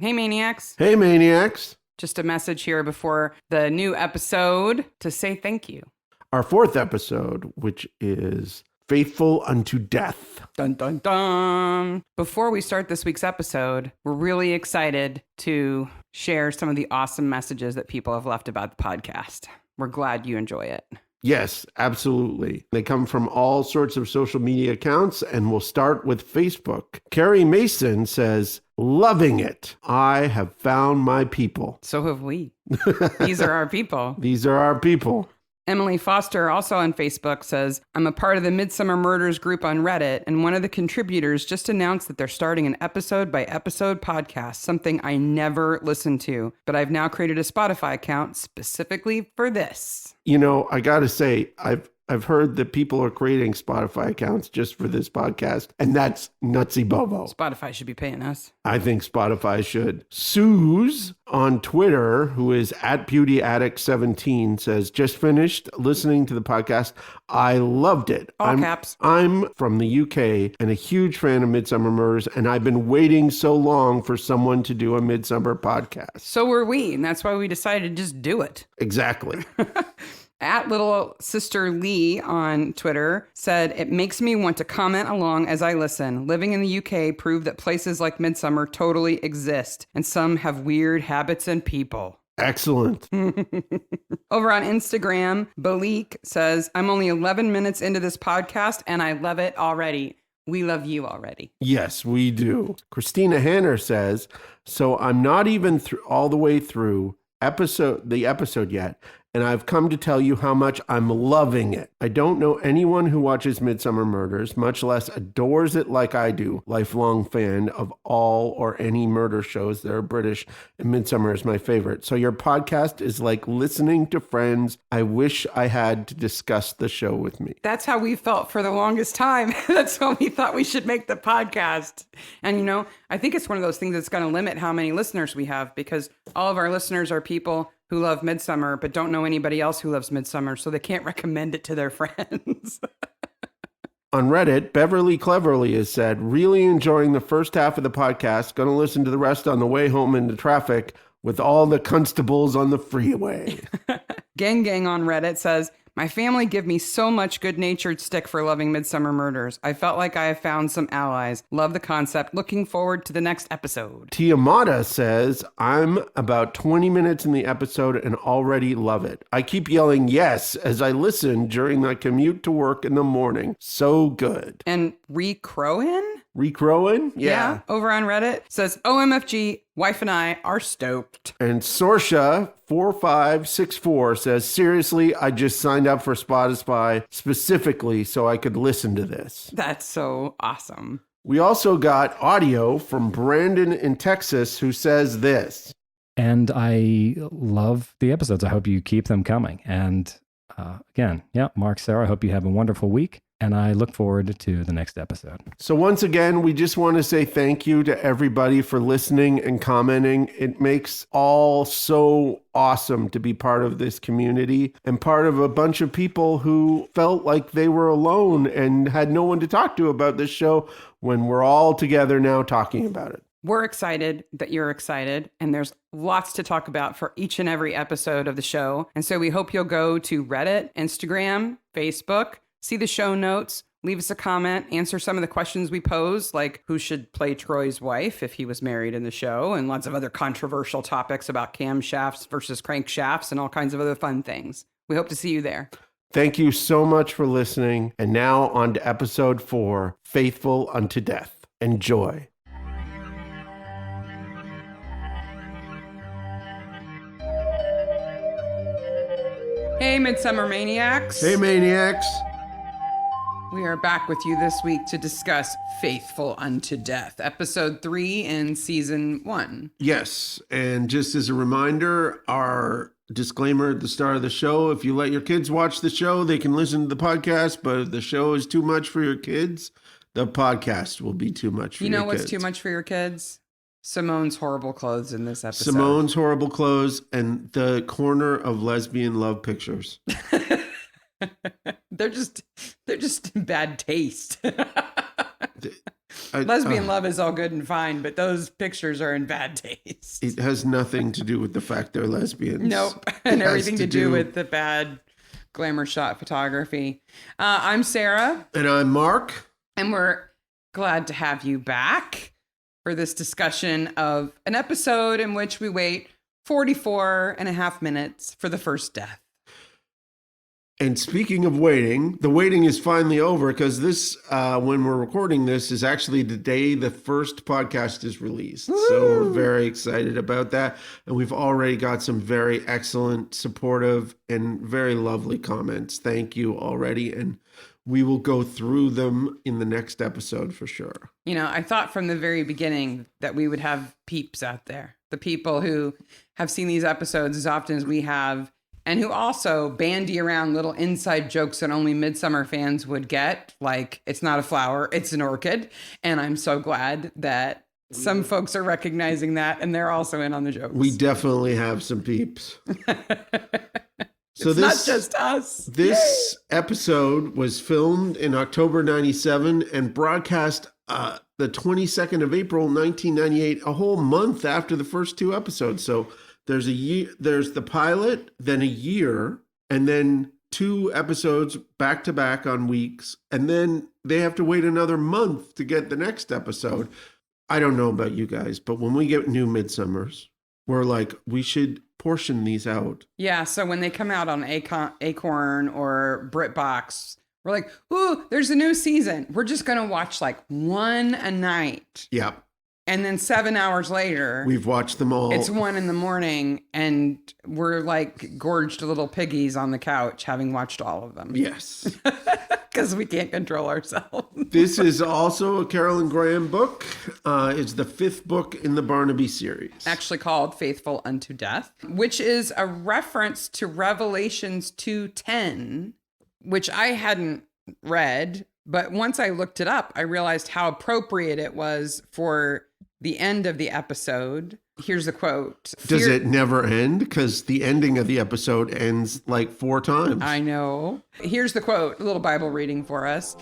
Hey, Maniacs. Hey, Maniacs. Just a message here before the new episode to say thank you. Our fourth episode, which is Faithful Unto Death. Dun, dun, dun. Before we start this week's episode, we're really excited to share some of the awesome messages that people have left about the podcast. We're glad you enjoy it. Yes, absolutely. They come from all sorts of social media accounts, and we'll start with Facebook. Carrie Mason says, loving it. I have found my people. So have we. These are our people. These are our people. Emily Foster, also on Facebook, says, I'm a part of the Midsomer Murders group on Reddit, and one of the contributors just announced that they're starting an episode-by-episode podcast, something I never listened to, but I've now created a Spotify account specifically for this. You know, I got to say, I've heard that people are creating Spotify accounts just for this podcast, and that's nutsy bobo. Spotify should be paying us. I think Spotify should. Suze on Twitter, who is at BeautyAddict17, says, just finished listening to the podcast. I loved it. All caps. I'm from the UK and a huge fan of Midsomer Murders, and I've been waiting so long for someone to do a Midsomer podcast. So were we, and that's why we decided to just do it. Exactly. At Little Sister Lee on Twitter said, it makes me want to comment along as I listen. Living in the UK proved that places like Midsomer totally exist, and some have weird habits and people. Excellent. Over on Instagram, Balik says, I'm only 11 minutes into this podcast, and I love it already. We love you already. Yes, we do. Christina Hanner says, so I'm not even all the way through the episode yet, and I've come to tell you how much I'm loving it. I don't know anyone who watches Midsomer Murders, much less adores it like I do. Lifelong fan of all or any murder shows that are British, and Midsomer is my favorite. So your podcast is like listening to friends. I wish I had to discuss the show with me. That's how we felt for the longest time. That's when we thought we should make the podcast. And, you know, I think it's one of those things that's going to limit how many listeners we have, because all of our listeners are people who love Midsomer but don't know anybody else who loves Midsomer, so they can't recommend it to their friends. On Reddit, Beverly Cleverly has said, really enjoying the first half of the podcast. Going to listen to the rest on the way home in the traffic with all the constables on the freeway. Gang on Reddit says, my family give me so much good-natured stick for loving Midsomer Murders. I felt like I have found some allies. Love the concept. Looking forward to the next episode. Tiamata says, I'm about 20 minutes in the episode and already love it. I keep yelling yes as I listen during my commute to work in the morning. So good. And Recrowan? Recrowan? Yeah. Over on Reddit says, OMFG, wife and I are stoked. And Sorsha4564 says, seriously, I just signed up for Spotify specifically so I could listen to this. That's so awesome. We also got audio from Brandon in Texas who says this. And I love the episodes. I hope you keep them coming. And again, Mark, Sarah, I hope you have a wonderful week. And I look forward to the next episode. So once again, we just want to say thank you to everybody for listening and commenting. It makes all so awesome to be part of this community and part of a bunch of people who felt like they were alone and had no one to talk to about this show when we're all together now talking about it. We're excited that you're excited, and there's lots to talk about for each and every episode of the show. And so we hope you'll go to Reddit, Instagram, Facebook, see the show notes, leave us a comment, answer some of the questions we pose, like who should play Troy's wife if he was married in the show, and lots of other controversial topics about camshafts versus crankshafts and all kinds of other fun things. We hope to see you there. Thank you so much for listening. And now on to episode 4, Faithful Unto Death. Enjoy. Hey, Midsomer Maniacs. Hey, Maniacs. We are back with you this week to discuss Faithful Unto Death, episode 3 in season 1. Yes, and just as a reminder, our disclaimer at the start of the show, if you let your kids watch the show, they can listen to the podcast, but if the show is too much for your kids, the podcast will be too much for your kids. You know what's too much for your kids? Simone's horrible clothes in this episode. Simone's horrible clothes and the corner of lesbian love pictures. They're just in bad taste. Lesbian love is all good and fine, but those pictures are in bad taste. It has nothing to do with the fact they're lesbians. Nope. And everything to do with the bad glamour shot photography. I'm Sarah. And I'm Mark. And we're glad to have you back for this discussion of an episode in which we wait 44 and a half minutes for the first death. And speaking of waiting, the waiting is finally over because this, when we're recording this, is actually the day the first podcast is released. Woo! So we're very excited about that. And we've already got some very excellent, supportive, and very lovely comments. Thank you already. And we will go through them in the next episode for sure. You know, I thought from the very beginning that we would have peeps out there, the people who have seen these episodes as often as we have, and who also bandy around little inside jokes that only Midsomer fans would get, like, it's not a flower, it's an orchid. And I'm so glad that some folks are recognizing that, and they're also in on the jokes. We definitely have some peeps. So it's not just us. This episode was filmed in October 97 and broadcast the 22nd of April, 1998, a whole month after the first two episodes. So there's a year, there's the pilot, then a year, and then two episodes back to back on weeks. And then they have to wait another month to get the next episode. I don't know about you guys, but when we get new Midsomers, we're like, we should portion these out. Yeah, so when they come out on Acorn or BritBox, we're like, ooh, there's a new season. We're just going to watch like one a night. Yeah. And then 7 hours later, we've watched them all. It's 1 a.m, and we're like gorged little piggies on the couch having watched all of them. Yes. Because we can't control ourselves. This is also a Carolyn Graham book. It's the 5th book in the Barnaby series. Actually called Faithful Unto Death, which is a reference to Revelations 2:10, which I hadn't read. But once I looked it up, I realized how appropriate it was for the end of the episode. Here's the quote. Does it never end? Because the ending of the episode ends like 4 times. I know. Here's the quote, a little Bible reading for us.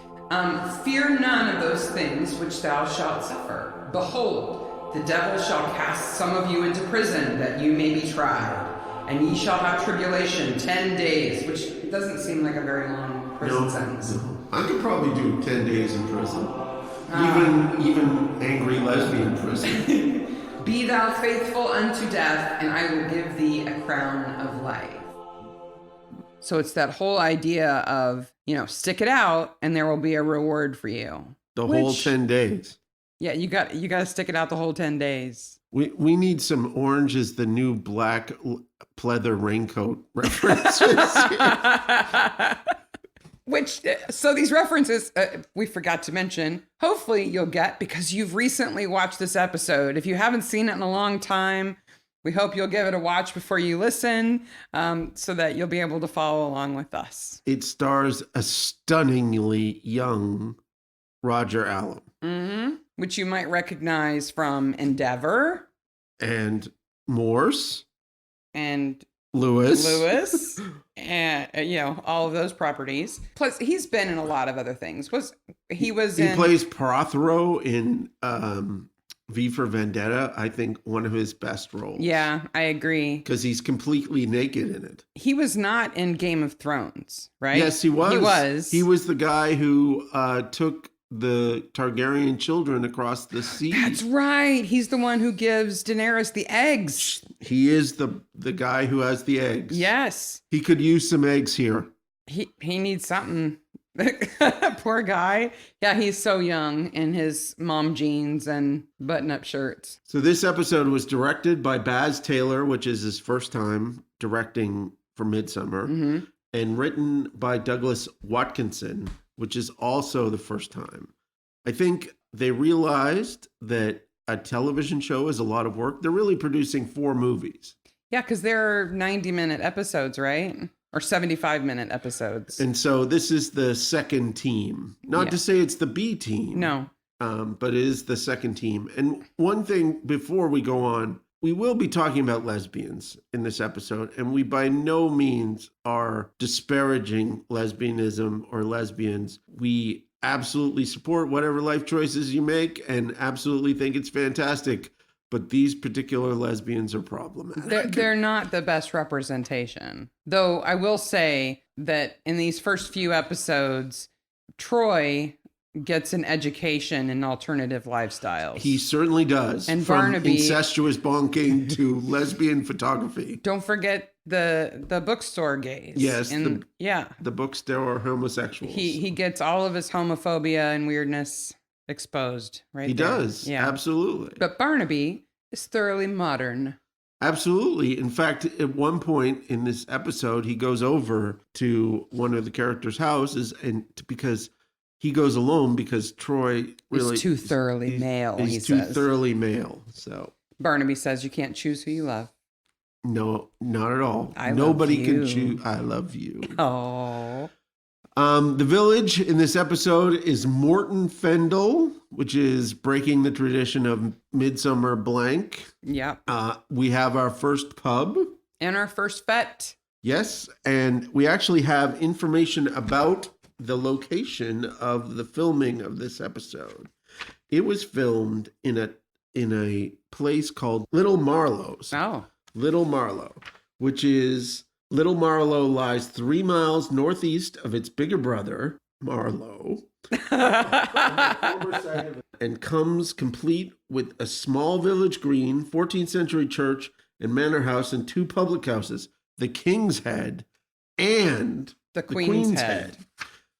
Fear none of those things which thou shalt suffer. Behold, the devil shall cast some of you into prison that you may be tried. And ye shall have tribulation 10 days, which doesn't seem like a very long prison sentence. No. I could probably do 10 days in prison. Even angry lesbian prison. Be thou faithful unto death, and I will give thee a crown of life. So it's that whole idea of, stick it out and there will be a reward for you. Whole 10 days. Yeah, you got to stick it out the whole 10 days. We need some Orange is the New Black pleather raincoat references. So these references, we forgot to mention, hopefully you'll get because you've recently watched this episode. If you haven't seen it in a long time, we hope you'll give it a watch before you listen so that you'll be able to follow along with us. It stars a stunningly young Roger Allam. Mm-hmm. Which you might recognize from Endeavor. And Morse. And Lewis. And, all of those properties. Plus, he's been in a lot of other things. He plays Prothero in V for Vendetta, I think one of his best roles. Yeah, I agree. Because he's completely naked in it. He was not in Game of Thrones, right? Yes, he was. He was. He was the guy who took the Targaryen children across the sea. That's right. He's the one who gives Daenerys the eggs. He is the guy who has the eggs. Yes. He could use some eggs here. He needs something. Poor guy. Yeah, he's so young in his mom jeans and button-up shirts. So this episode was directed by Baz Taylor, which is his first time directing for Midsomer, and written by Douglas Watkinson, which is also the first time. I think they realized that a television show is a lot of work. They're really producing 4 movies. Yeah, because they're 90-minute episodes, right? Or 75-minute episodes. And so this is the second team. Not to say it's the B team. No. But it is the second team. And one thing before we go on, we will be talking about lesbians in this episode, and we by no means are disparaging lesbianism or lesbians. We absolutely support whatever life choices you make and absolutely think it's fantastic. But these particular lesbians are problematic. They're not the best representation. Though I will say that in these first few episodes, Troy gets an education in alternative lifestyles. He certainly does. And From Barnaby, incestuous bonking to lesbian photography. don't forget the bookstore gays. Yes, and the bookstore homosexuals. he gets all of his homophobia and weirdness exposed right He there. does. Yeah. Absolutely. But Barnaby is thoroughly modern. Absolutely. In fact, at one point in this episode, he goes over to one of the characters' houses because he goes alone because Troy really He's too thoroughly male, he He's too says. thoroughly male. So Barnaby says you can't choose who you love. no, not at all. I Nobody love can you. choose. I love you. Oh. The village in this episode is Morton Fendle, which is breaking the tradition of Midsummer blank. Yep. We have our first pub. And our first fete. Yes, and we actually have information about the location of the filming of this episode. It was filmed in a place called Little Marlowe's. Oh. Little Marlowe, which is Little Marlowe lies 3 miles northeast of its bigger brother, Marlowe, and comes complete with a small village green, 14th century church and manor house, and 2 public houses, the King's Head and the Queen's Head.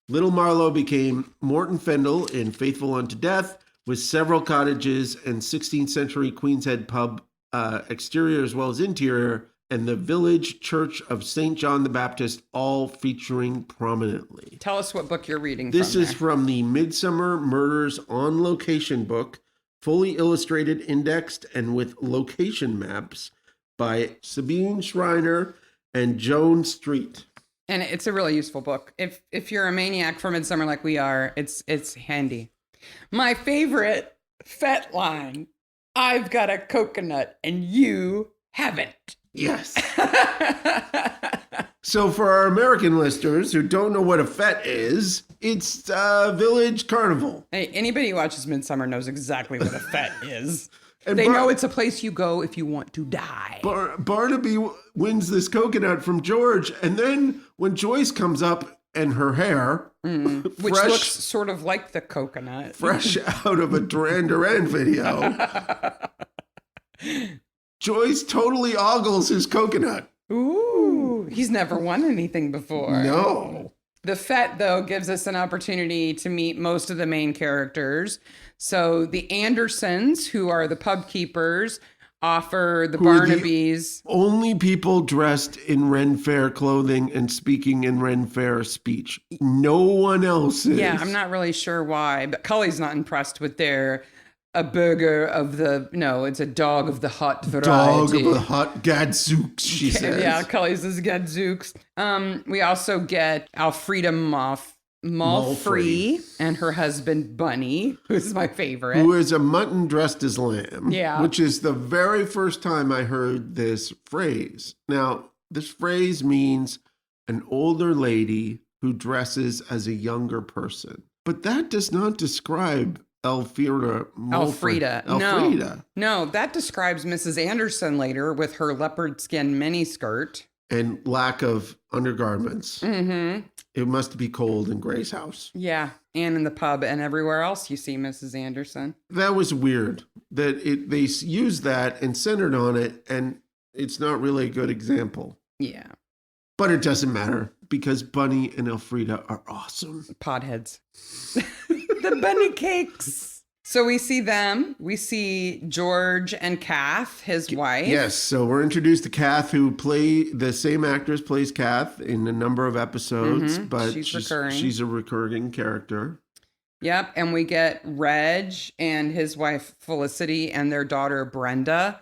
Little Marlowe became Morton Fendle in Faithful Unto Death, with several cottages and 16th century Queen's Head pub exterior as well as interior, and the village church of St. John the Baptist, all featuring prominently. Tell us what book you're reading This from is from the Midsummer Murders on Location book, fully illustrated, indexed, and with location maps by Sabine Schreiner and Joan Street. And it's a really useful book. If you're a maniac for Midsummer like we are, it's handy. My favorite fet line, I've got a coconut and you haven't. Yes. So for our American listeners who don't know what a fete is, it's a village carnival. Hey, anybody who watches Midsummer knows exactly what a fet is. And They know it's a place you go if you want to die. Barnaby wins this coconut from George, and then when Joyce comes up and her hair, Which looks sort of like the coconut. fresh out of a Duran Duran video, Joyce totally ogles his coconut. Ooh, he's never won anything before. No. The fete, though, gives us an opportunity to meet most of the main characters. So the Andersons, who are the pub keepers, offer the Who are the Barnabys. Only people dressed in Ren Fair clothing and speaking in Ren Fair speech. No one else is. Yeah, I'm not really sure why, but Cully's not impressed with their a burger of the, no, it's a dog of the hut variety. Dog of the hut, gadzooks, she says. Yeah, Cully's is gadzooks. We also get Elfrida Malfrey and her husband Bunny, who's my favorite. Who is a mutton dressed as lamb. Yeah. Which is the very first time I heard this phrase. Now, this phrase means an older lady who dresses as a younger person. But that does not describe Elfrida. No, that describes Mrs. Anderson later with her leopard skin miniskirt. And lack of undergarments. Mm-hmm. It must be cold in Gray's house. Yeah, and in the pub and everywhere else you see Mrs. Anderson. That was weird that they used that and centered on it, and it's not really a good example. Yeah. But it doesn't matter because Bunny and Elfrida are awesome. Potheads. The bunny cakes. So we see them. We see George and Kath, his wife. Yes, so we're introduced to Kath, who the same actress plays Kath in a number of episodes, but she's a recurring character. Yep, and we get Reg and his wife Felicity and their daughter Brenda.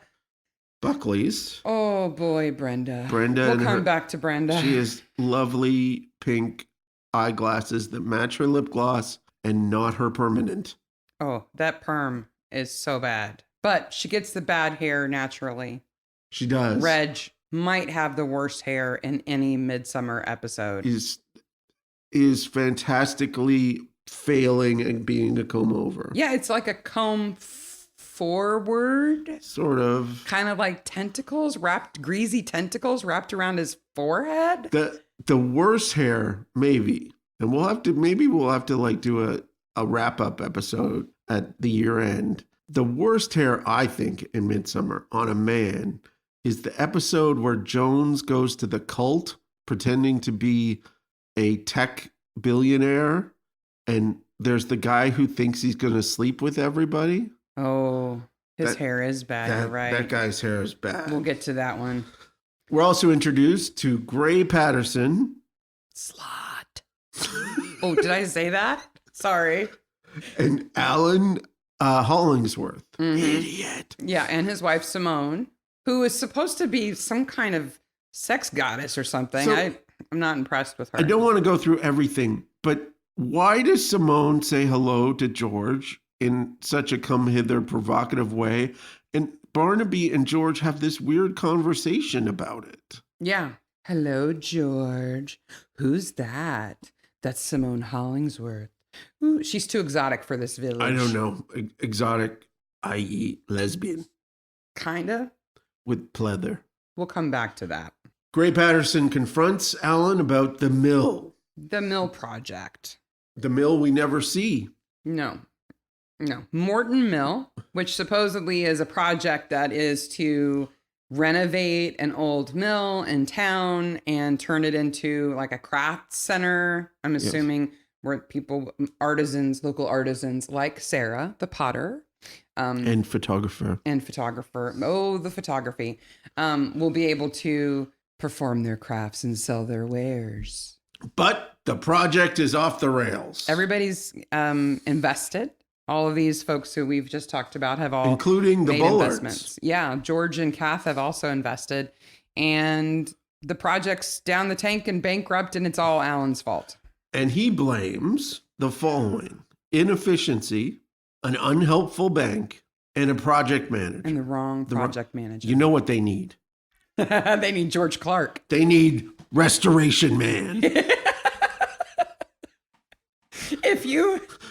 Buckley's. Oh boy, Brenda. We'll come back to Brenda. She has lovely pink eyeglasses that match her lip gloss and not her permanent. Oh, that perm is so bad. But she gets the bad hair naturally. She does. Reg might have the worst hair in any Midsummer episode. Is fantastically failing and being a comb over. Yeah, it's like a comb forward. Sort of. Kind of like tentacles, greasy tentacles wrapped around his forehead. The worst hair, maybe. And we'll have to like do a wrap-up episode at the year end. The worst hair, I think, in Midsomer on a man is the episode where Jones goes to the cult pretending to be a tech billionaire, and there's the guy who thinks he's going to sleep with everybody. Oh, his hair is bad, you're right. That guy's hair is bad. We'll get to that one. We're also introduced to Gray Paterson. Slot. Oh, did I say that? Sorry. And Alan Hollingsworth. Mm-hmm. Idiot. Yeah, and his wife Simone, who is supposed to be some kind of sex goddess or something. So, I'm not impressed with her. I don't want to go through everything, but why does Simone say hello to George in such a come hither provocative way? And Barnaby and George have this weird conversation about it. Yeah. Hello, George. Who's that? That's Simone Hollingsworth. Ooh, she's too exotic for this village. I don't know. Exotic, i.e. lesbian. Kinda. With pleather. We'll come back to that. Gray Paterson confronts Alan about the mill. The mill project. The mill we never see. No. Morton Mill, which supposedly is a project that is to renovate an old mill in town and turn it into like a craft center. I'm assuming where local artisans like Sarah, the potter. And photographer. Oh, the photography. Will be able to perform their crafts and sell their wares. But the project is off the rails. Everybody's invested. All of these folks who we've just talked about have all including the made Bullards. Investments. Yeah, George and Kath have also invested. And the project's down the tank and bankrupt, and it's all Alan's fault. And he blames the following: inefficiency, an unhelpful bank, and a project manager. And the wrong project manager. You know what they need? They need George Clark. They need Restoration Man.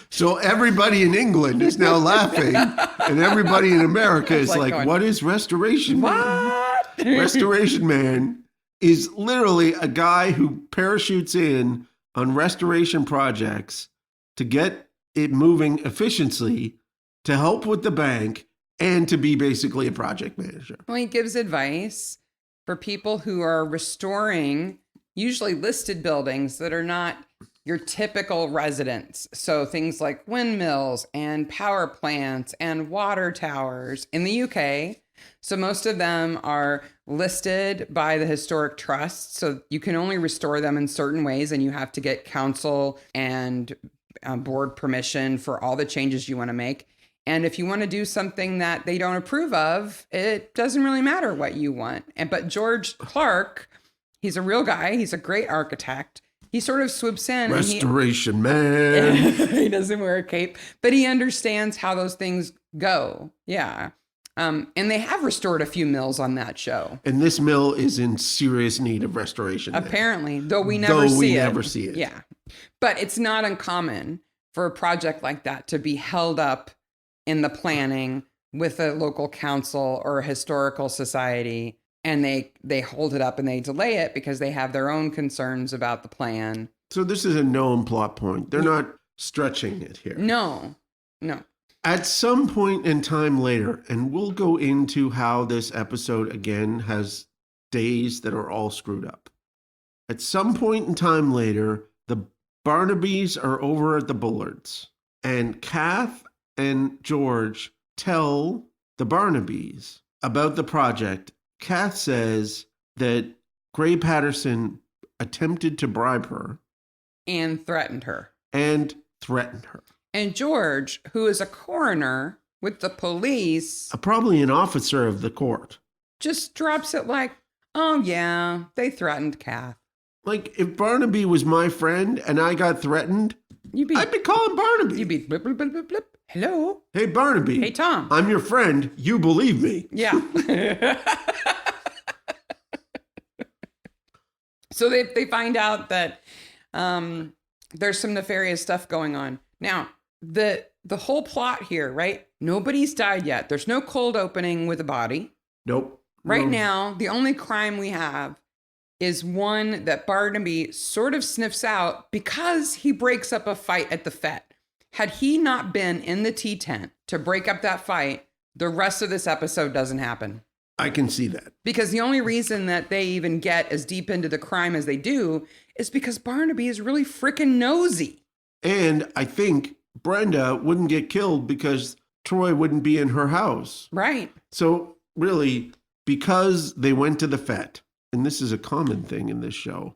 So everybody in England is now laughing, and everybody in America is like, what is Restoration Man? What? Restoration Man is literally a guy who parachutes in on restoration projects to get it moving efficiently, to help with the bank, and to be basically a project manager. Well, he gives advice for people who are restoring usually listed buildings that are not your typical residence. So things like windmills and power plants and water towers in the UK. So most of them are listed by the historic trust. So you can only restore them in certain ways, and you have to get council and board permission for all the changes you want to make. And if you want to do something that they don't approve of, it doesn't really matter what you want. But George Clark, he's a real guy. He's a great architect. He sort of swoops in. Restoration Man. He doesn't wear a cape, but he understands how those things go. Yeah. And they have restored a few mills on that show. And this mill is in serious need of restoration. Apparently, though we never see it. Yeah. But it's not uncommon for a project like that to be held up in the planning with a local council or a historical society. And they hold it up and they delay it because they have their own concerns about the plan. So this is a known plot point. They're not stretching it here. No. At some point in time later, and we'll go into how this episode again has days that are all screwed up. At some point in time later, the Barnabys are over at the Bullards, and Kath and George tell the Barnabys about the project. Kath says that Gray Paterson attempted to bribe her. And threatened her. And George, who is a coroner with the police. Probably an officer of the court. Just drops it like, oh yeah, they threatened Kath. Like, if Barnaby was my friend and I got threatened, I'd be calling Barnaby. You'd be blip, blip, blip, blip, blip. Hello? Hey, Barnaby. Hey, Tom. I'm your friend. You believe me. Yeah. So they find out that there's some nefarious stuff going on. Now, the whole plot here, right? Nobody's died yet. There's no cold opening with a body. Nope. Right No. now, the only crime we have is one that Barnaby sort of sniffs out because he breaks up a fight at the fete. Had he not been in the tea tent to break up that fight, the rest of this episode doesn't happen. I can see that. Because the only reason that they even get as deep into the crime as they do is because Barnaby is really freaking nosy. And I think Brenda wouldn't get killed because Troy wouldn't be in her house. Right. So really, because they went to the fete, and this is a common thing in this show,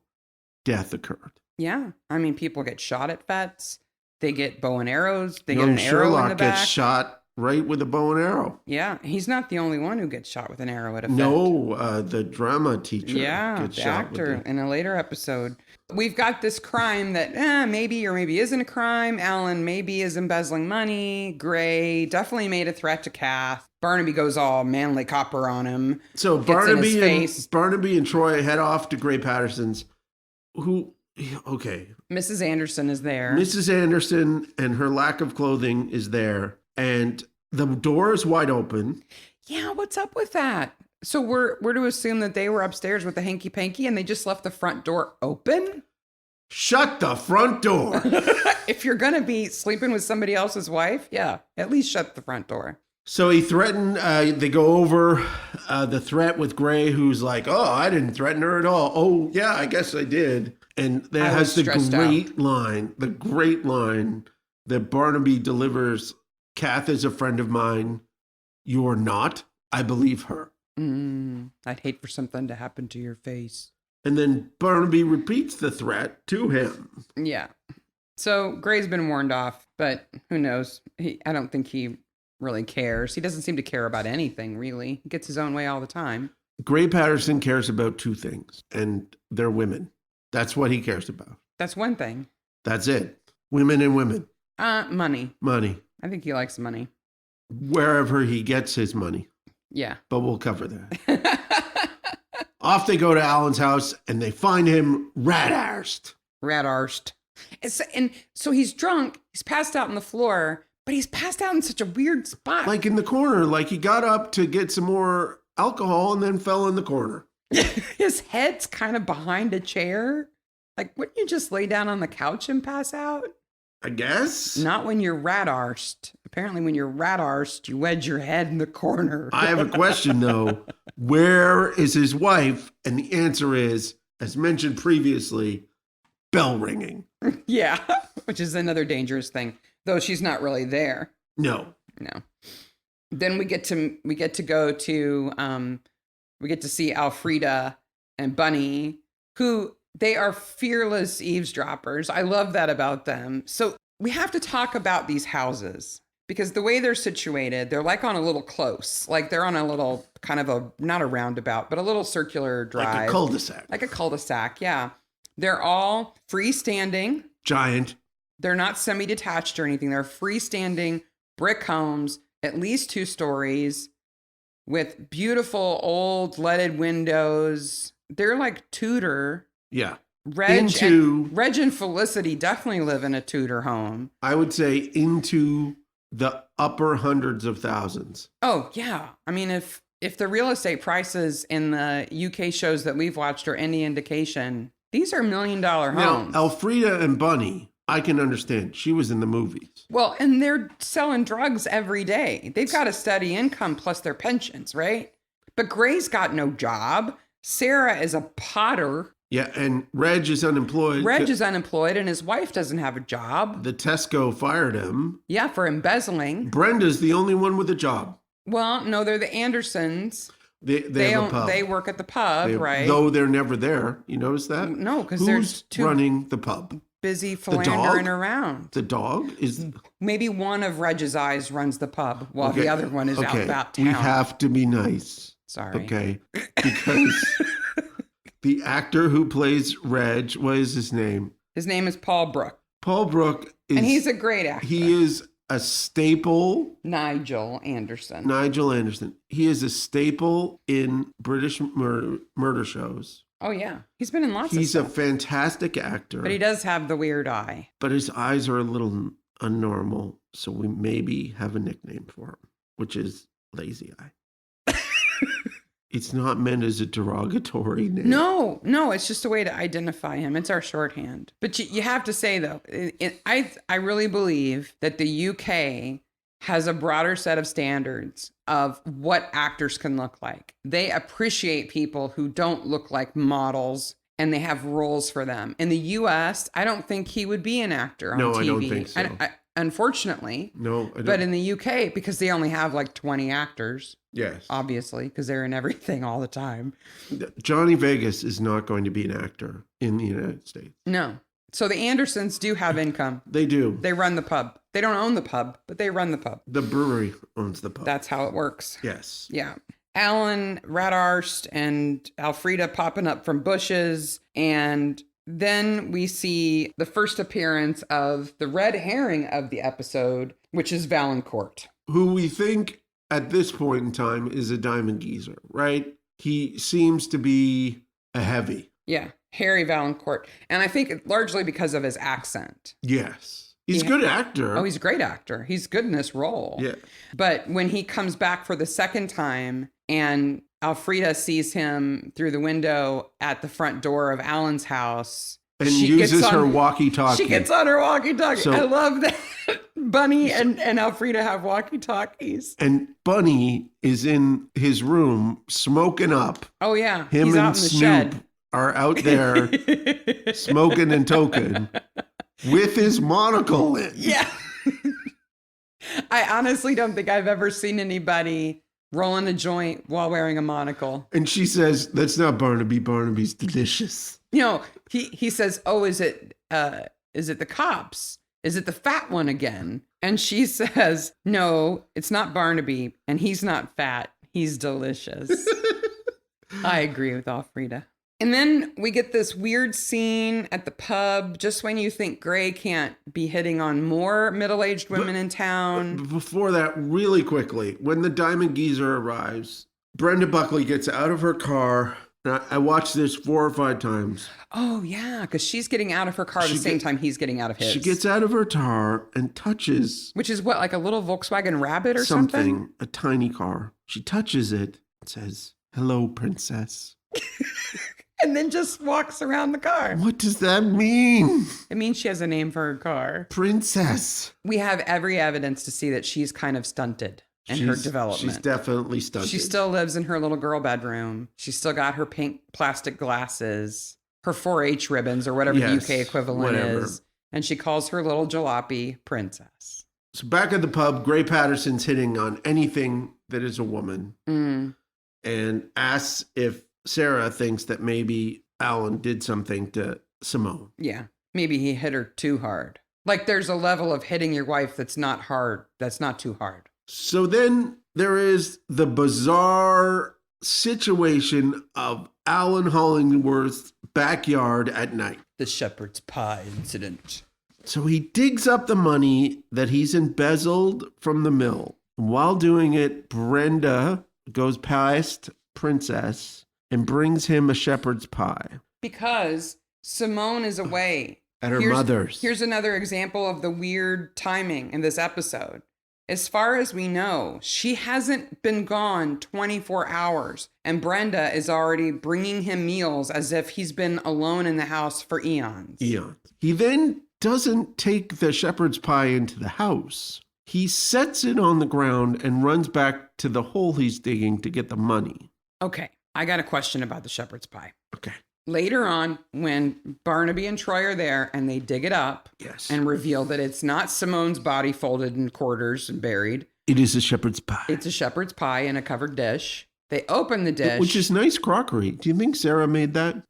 death occurred. Yeah. I mean, people get shot at fetes. They get bow and arrows. They Young get an arrow in Sherlock the back. gets shot right with a bow and arrow. Yeah. He's not the only one who gets shot with an arrow at a fete. No, the drama teacher Yeah, gets the shot actor with in a later episode. We've got this crime that maybe or maybe isn't a crime. Alan maybe is embezzling money. Gray definitely made a threat to Kath. Barnaby goes all manly copper on him. So Gets in his face. Barnaby and Troy head off to Gray Paterson's, okay. Mrs. Anderson is there. Mrs. Anderson and her lack of clothing is there, and the door is wide open. Yeah, what's up with that? So we're to assume that they were upstairs with the hanky-panky and they just left the front door open? Shut the front door. If you're going to be sleeping with somebody else's wife, yeah, at least shut the front door. So he threatened, they go over the threat with Gray, who's like, oh, I didn't threaten her at all. Oh, yeah, I guess I did. And there has the great line that Barnaby delivers. Kath is a friend of mine. You're not. I believe her. I'd hate for something to happen to your face. And then Barnaby repeats the threat to him. Yeah. So Gray's been warned off, but who knows? I don't think he really cares. He doesn't seem to care about anything, really. He gets his own way all the time. Gray Paterson cares about two things, and they're women. That's what he cares about. That's one thing. That's it. Women and women. Money. Money. I think he likes money. Wherever he gets his money. Yeah. But we'll cover that. Off they go to Alan's house, and they find him Rat-Arsed. Rat-Arsed. And so he's drunk. He's passed out on the floor, but he's passed out in such a weird spot. Like in the corner. Like he got up to get some more alcohol and then fell in the corner. His head's kind of behind a chair. Like, wouldn't you just lay down on the couch and pass out? I guess. Not when you're rat-arsed. Apparently, when you're rat-arsed, you wedge your head in the corner. I have a question, though. Where is his wife? And the answer is, as mentioned previously, bell ringing. Yeah, which is another dangerous thing. Though she's not really there. No. Then we get to go to we get to see Elfrida and Bunny, who they are fearless eavesdroppers. I love that about them. So we have to talk about these houses because the way they're situated, they're like on a little close. Like they're on a little kind of not a roundabout, but a little circular drive. Like a cul-de-sac. Like a cul-de-sac, yeah. They're all freestanding. Giant. They're not semi-detached or anything. They're freestanding brick homes, at least 2 stories, with beautiful old leaded windows. They're like Tudor. Yeah. Reg and Felicity definitely live in a Tudor home. I would say into the upper hundreds of thousands. Oh, yeah. I mean, if the real estate prices in the UK shows that we've watched are any indication, these are $1 million homes. Now, Elfrida and Bunny, I can understand. She was in the movies. Well, and they're selling drugs every day. They've got a steady income plus their pensions, right? But Gray's got no job. Sarah is a potter. Yeah, and Reg is unemployed. Reg is unemployed and his wife doesn't have a job. The Tesco fired him. Yeah, for embezzling. Brenda's the only one with a job. Well, no, they're the Andersons. They have a pub. They work at the pub, right? Though they're never there. You notice that? No, because there's two running the pub. Busy philandering around. The dog is... Maybe one of Reg's eyes runs the pub while the other one is out about town. We have to be nice. Sorry. Okay. Because the actor who plays Reg, what is his name? His name is Paul Brook. Paul Brook is... And he's a great actor. He is a staple. Nigel Anderson. He is a staple in British murder shows. Oh, yeah. He's been in lots of stuff. He's a fantastic actor. But he does have the weird eye. But his eyes are a little unnormal, so we maybe have a nickname for him, which is Lazy Eye. It's not meant as a derogatory name. No, it's just a way to identify him. It's our shorthand. But you have to say, though, I really believe that the UK has a broader set of standards of what actors can look like. They appreciate people who don't look like models, and they have roles for them. In the US, I don't think he would be an actor on TV. No, I don't think so. Unfortunately. No, I don't. But in the UK, because they only have like 20 actors. Yes. Obviously, because they're in everything all the time. Johnny Vegas is not going to be an actor in the United States. No. So the Andersons do have income. They do. They run the pub. They don't own the pub, but they run the pub. The brewery owns the pub. That's how it works. Yes. Yeah. Alan, Rat-Arsed, and Elfrida popping up from bushes. And then we see the first appearance of the red herring of the episode, which is Valancourt. Who we think at this point in time is a diamond geezer, right? He seems to be a heavy. Yeah. Harry Valancourt. And I think largely because of his accent. Yes. He's a good actor. Oh, he's a great actor. He's good in this role. Yeah. But when he comes back for the second time and Elfrida sees him through the window at the front door of Alan's house. And uses her walkie-talkie. She gets on her walkie-talkie. So, I love that. Bunny and Elfrida have walkie-talkies. And Bunny is in his room smoking up. Oh, yeah. Him He's and out in the Snoop shed. Are out there smoking and toking with his monocle in. Yeah. I honestly don't think I've ever seen anybody rolling a joint while wearing a monocle. And she says, "That's not Barnaby. Barnaby's delicious." You know, he says, "Oh, is it the cops? Is it the fat one again?" And she says, "No, it's not Barnaby, and he's not fat. He's delicious." I agree with Elfrida. And then we get this weird scene at the pub just when you think Gray can't be hitting on more middle-aged women in town. Before that, really quickly, when the Diamond Geezer arrives, Brenda Buckley gets out of her car. I watched this 4 or 5 times. Oh, yeah, because she's getting out of her car at the same time he's getting out of his. She gets out of her car and touches... Which is what, like a little Volkswagen Rabbit or something? A tiny car. She touches it and says, "Hello, princess." And then just walks around the car. What does that mean? It means she has a name for her car. Princess. We have every evidence to see that she's kind of stunted in her development. She's definitely stunted. She still lives in her little girl bedroom. She's still got her pink plastic glasses, her 4-H ribbons, or whatever the UK equivalent is. And she calls her little jalopy princess. So back at the pub, Gray Paterson's hitting on anything that is a woman and asks if Sarah thinks that maybe Alan did something to Simone. Yeah. Maybe he hit her too hard. Like there's a level of hitting your wife that's not hard. That's not too hard. So then there is the bizarre situation of Alan Hollingsworth's backyard at night. The shepherd's pie incident. So he digs up the money that he's embezzled from the mill. While doing it, Brenda goes past Princess and brings him a shepherd's pie. Because Simone is away. At her mother's. Here's another example of the weird timing in this episode. As far as we know, she hasn't been gone 24 hours. And Brenda is already bringing him meals as if he's been alone in the house for eons. He then doesn't take the shepherd's pie into the house. He sets it on the ground and runs back to the hole he's digging to get the money. Okay. I got a question about the shepherd's pie. Okay. Later on, when Barnaby and Troy are there and they dig it up and reveal that it's not Simone's body folded in quarters and buried. It is a shepherd's pie. It's a shepherd's pie in a covered dish. They open the dish. Which is nice crockery. Do you think Sarah made that?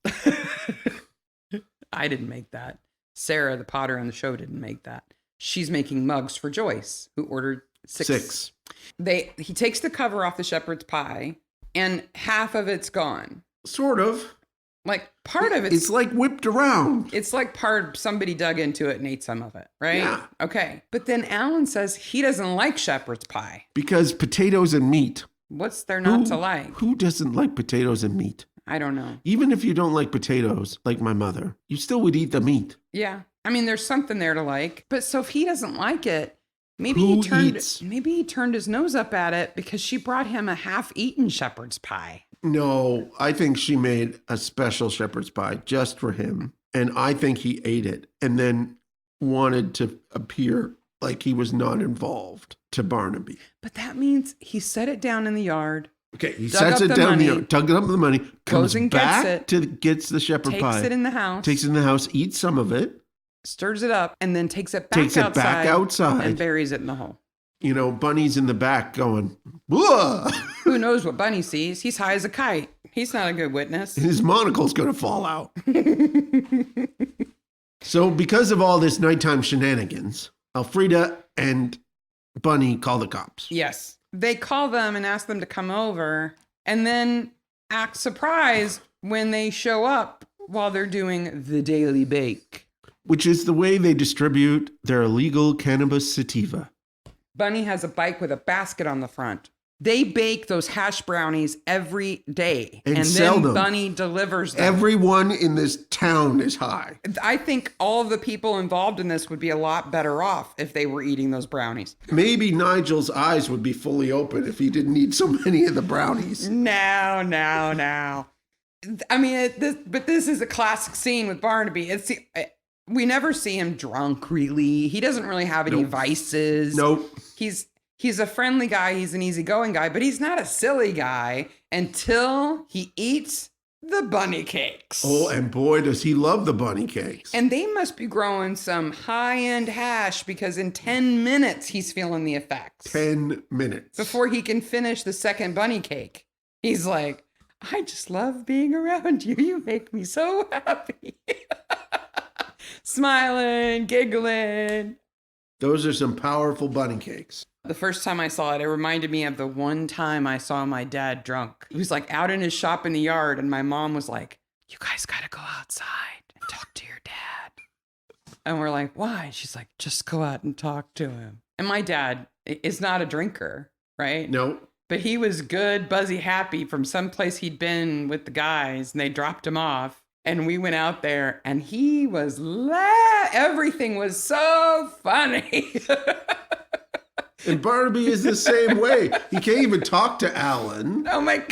I didn't make that. Sarah, the potter on the show, didn't make that. She's making mugs for Joyce, who ordered 6. He takes the cover off the shepherd's pie. And half of it's gone. Sort of. Like part of it's like whipped around. It's like somebody dug into it and ate some of it, right? Yeah. Okay. But then Alan says he doesn't like shepherd's pie. Because potatoes and meat. What's there not to like? Who doesn't like potatoes and meat? I don't know. Even if you don't like potatoes, like my mother, you still would eat the meat. Yeah. I mean, there's something there to like. But so if he doesn't like it, maybe Who he eats? turned his nose up at it because she brought him a half-eaten shepherd's pie. No, I think she made a special shepherd's pie just for him. And I think he ate it and then wanted to appear like he was not involved to Barnaby. But that means he set it down in the yard. Okay, he Dug sets up it the down, money, dug up the money, comes goes and gets back it, gets the shepherd Takes pie, it in the house. takes it in the house, eats some of it, Stirs it up, and then takes it back outside and buries it in the hole. You know, Bunny's in the back going, whoa! Who knows what Bunny sees? He's high as a kite. He's not a good witness. His monocle's going to fall out. So because of all this nighttime shenanigans, Elfrida and Bunny call the cops. Yes. They call them and ask them to come over and then act surprised when they show up while they're doing the daily bake. Which is the way they distribute their illegal cannabis sativa. Bunny has a bike with a basket on the front. They bake those hash brownies every day. And sell then them. Bunny delivers them. Everyone in this town is high. I think all of the people involved in this would be a lot better off if they were eating those brownies. Maybe Nigel's eyes would be fully open if he didn't eat so many of the brownies. No. I mean, this is a classic scene with Barnaby. We never see him drunk, really. He doesn't really have any vices. Nope. He's a friendly guy. He's an easygoing guy, but he's not a silly guy until he eats the bunny cakes. Oh, and boy, does he love the bunny cakes. And they must be growing some high-end hash because in 10 minutes, he's feeling the effects. 10 minutes. Before he can finish the second bunny cake. He's like, I just love being around you. You make me so happy. Smiling, giggling. Those are some powerful bunny cakes. The first time I saw it, it reminded me of the one time I saw my dad drunk. He was like out in his shop in the yard, and my mom was like, you guys gotta go outside and talk to your dad. And we're like, why? She's like, just go out and talk to him. And my dad is not a drinker, right? No. But he was good, buzzy, happy from someplace he'd been with the guys, and they dropped him off. And we went out there, and he was everything was so funny. And Barnaby is the same way. He can't even talk to Alan. Oh my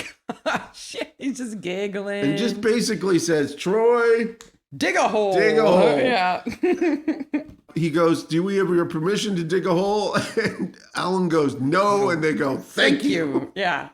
gosh. He's just giggling. And just basically says, Troy, dig a hole. Dig a hole. Yeah. He goes, do we have your permission to dig a hole? And Alan goes, no. And they go, thank you. Yeah.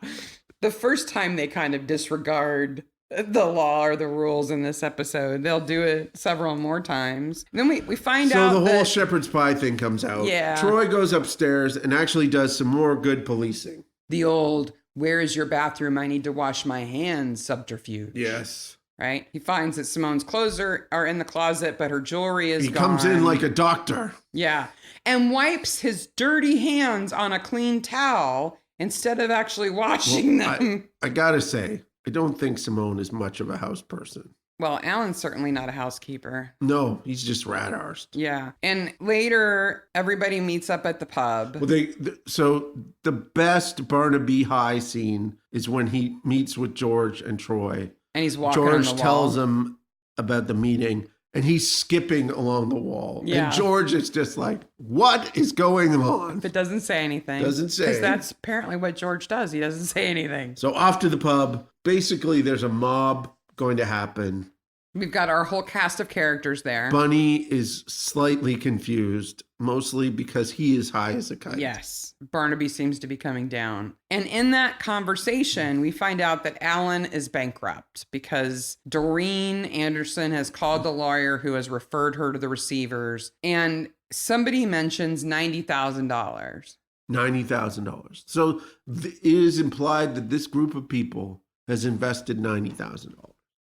The first time they kind of disregard the law or the rules in this episode, they'll do it several more times. And then we find out So the whole shepherd's pie thing comes out. Yeah. Troy goes upstairs and actually does some more good policing. The old, where is your bathroom? I need to wash my hands subterfuge. Yes. Right? He finds that Simone's clothes are in the closet, but her jewelry is He gone. comes in like a doctor. Yeah. And wipes his dirty hands on a clean towel instead of actually washing them. I gotta say, I don't think Simone is much of a house person. Well, Alan's certainly not a housekeeper. No, he's just Rat-Arsed. Yeah. And later, everybody meets up at the pub. Well, so the best Barnaby High scene is when he meets with George and Troy. And he's walking on George the wall. tells him about the meeting, and he's skipping along the wall. Yeah. And George is just like, what is going on? But doesn't say anything. Doesn't say. Because that's apparently what George does. He doesn't say anything. So off to the pub. Basically, there's a mob going to happen. We've got our whole cast of characters there. Bunny is slightly confused, mostly because he is high as a kite. Yes. Barnaby seems to be coming down. And in that conversation, we find out that Alan is bankrupt because Doreen Anderson has called the lawyer who has referred her to the receivers. And somebody mentions $90,000. $90,000. So it is implied that this group of people has invested $90,000.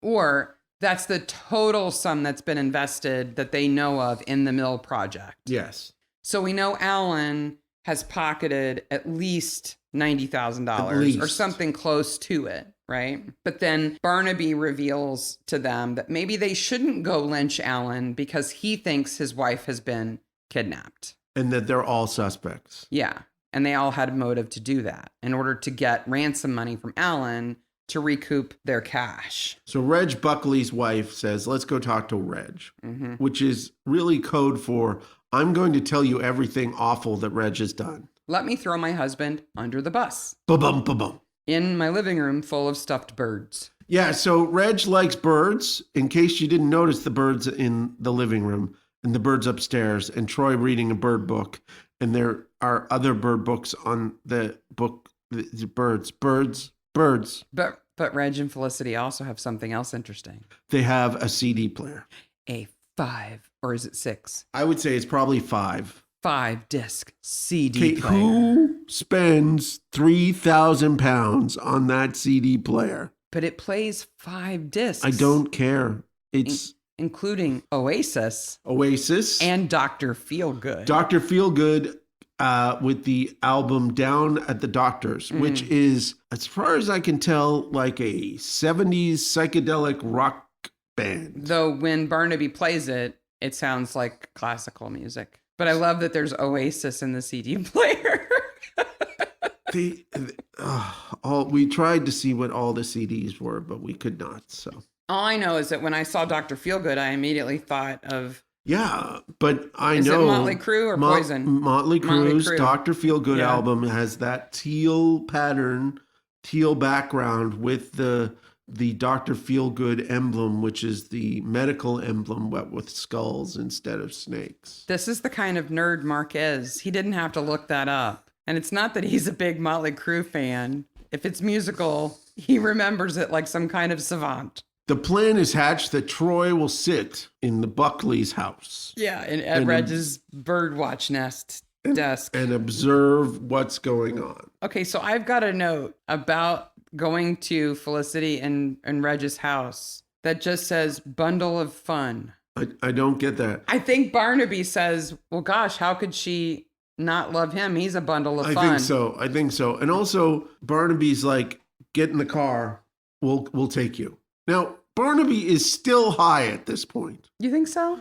Or that's the total sum that's been invested that they know of in the mill project. Yes. So we know Alan has pocketed at least $90,000 or something close to it, right? But then Barnaby reveals to them that maybe they shouldn't go lynch Alan because he thinks his wife has been kidnapped. And that they're all suspects. Yeah. And they all had a motive to do that. In order to get ransom money from Alan, to recoup their cash. So Reg Buckley's wife says, let's go talk to Reg, Mm-hmm. which is really code for, I'm going to tell you everything awful that Reg has done. Let me throw my husband under the bus. Ba-bum, ba-bum. In my living room full of stuffed birds. Yeah, so Reg likes birds. In case you didn't notice, the birds in the living room and the birds upstairs, and Troy reading a bird book. And there are other bird books on the book. The birds. But Reg and Felicity also have something else interesting. They have a CD player. A 5, or is it 6? I would say it's probably 5. 5-disc CD Okay, player. who spends £3,000 on that CD player? But it plays 5 discs. I don't care. It's including Oasis Oasis and Dr. Feelgood. Dr. Feelgood with the album Down at the Doctor's, which is, as far as I can tell, like a 70s psychedelic rock band. Though when Barnaby plays it, it sounds like classical music. But I love that there's Oasis in the CD player. We tried to see what all the CDs were, but we could not. So all I know is that when I saw Dr. Feelgood, I immediately thought of... Yeah, but I Is know... it Motley Crue or Poison? Motley Crue's Crue. Dr. Feelgood album has that teal pattern, teal background with the Dr. Feelgood emblem, which is the medical emblem, but with skulls instead of snakes. This is the kind of nerd Mark is. He didn't have to look that up. And it's not that he's a big Motley Crue fan. If it's musical, he remembers it like some kind of savant. The plan is hatched that Troy will sit in the Buckley's house. Yeah, at Reg's birdwatch nest desk. And observe what's going on. Okay, so I've got a note about going to Felicity and Reg's house that just says bundle of fun. I don't get that. I think Barnaby says, well, gosh, how could she not love him? He's a bundle of fun. I think so. And also Barnaby's like, get in the car. We'll take you. Now, Barnaby is still high at this point. You think so?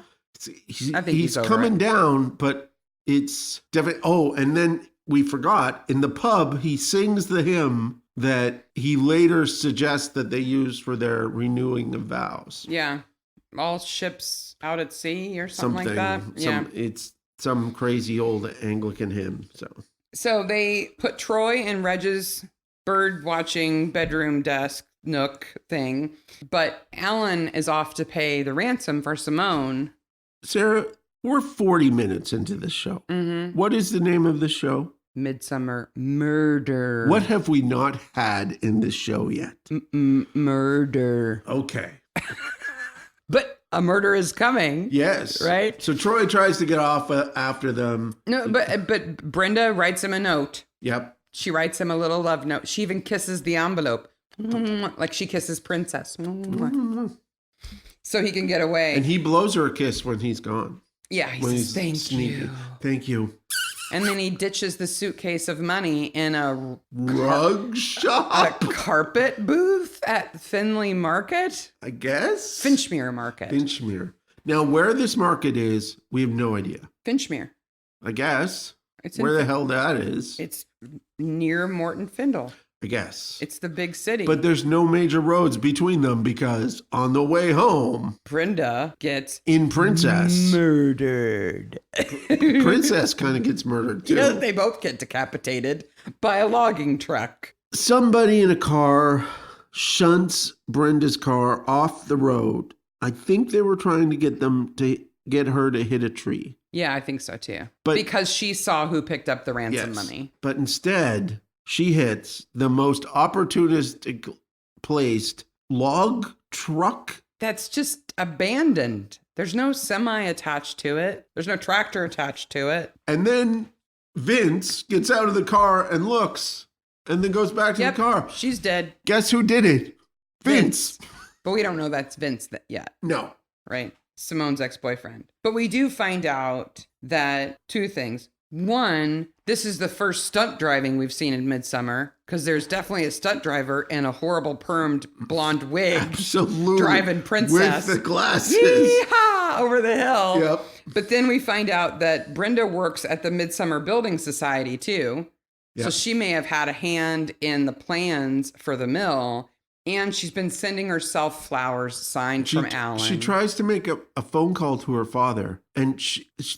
I think he's over coming it. down, but it's definitely... Oh, and then we forgot, in the pub, he sings the hymn that he later suggests that they use for their renewing of vows. Yeah. All ships out at sea or something like that. It's some crazy old Anglican hymn. So they put Troy in Reg's bird watching bedroom desk nook thing, but Alan is off to pay the ransom for Simone. Sarah, we're 40 minutes into this show. Mm-hmm. What is the name of the show? Midsomer Murder. What have we not had in this show yet? Murder. Okay. But a murder is coming. Yes. Right? So Troy tries to get off after them. No, but Brenda writes him a note. Yep. She writes him a little love note. She even kisses the envelope. Like she kisses Princess. So he can get away. And he blows her a kiss when he's gone. Yeah, he says, thank you. Thank you. And then he ditches the suitcase of money in a rug shop, a carpet booth at Finley Market. I guess Finchmere Market. Finchmere. Now, where this market is, we have no idea. Finchmere. I guess. It's where the hell that is? It's near Morton Fendle. I guess. It's the big city. But there's no major roads between them because on the way home, Brenda gets in Princess murdered. Princess kind of gets murdered too. Yeah, they both get decapitated by a logging truck. Somebody in a car shunts Brenda's car off the road. I think they were trying to get her to hit a tree. Yeah, I think so too. But because she saw who picked up the ransom money. But instead, she hits the most opportunistic placed log truck. That's just abandoned. There's no semi attached to it. There's no tractor attached to it. And then Vince gets out of the car and looks and then goes back to the car. She's dead. Guess who did it? Vince. But we don't know that's Vince yet. No. Right? Simone's ex-boyfriend. But we do find out that two things. One, this is the first stunt driving we've seen in Midsomer, because there's definitely a stunt driver in a horrible permed blonde wig. Absolutely. Driving Princess. With the glasses. Yee-haw! Over the hill. Yep. But then we find out that Brenda works at the Midsomer Building Society too. Yep. So she may have had a hand in the plans for the mill. And she's been sending herself flowers signed from Alan. She tries to make a phone call to her father. And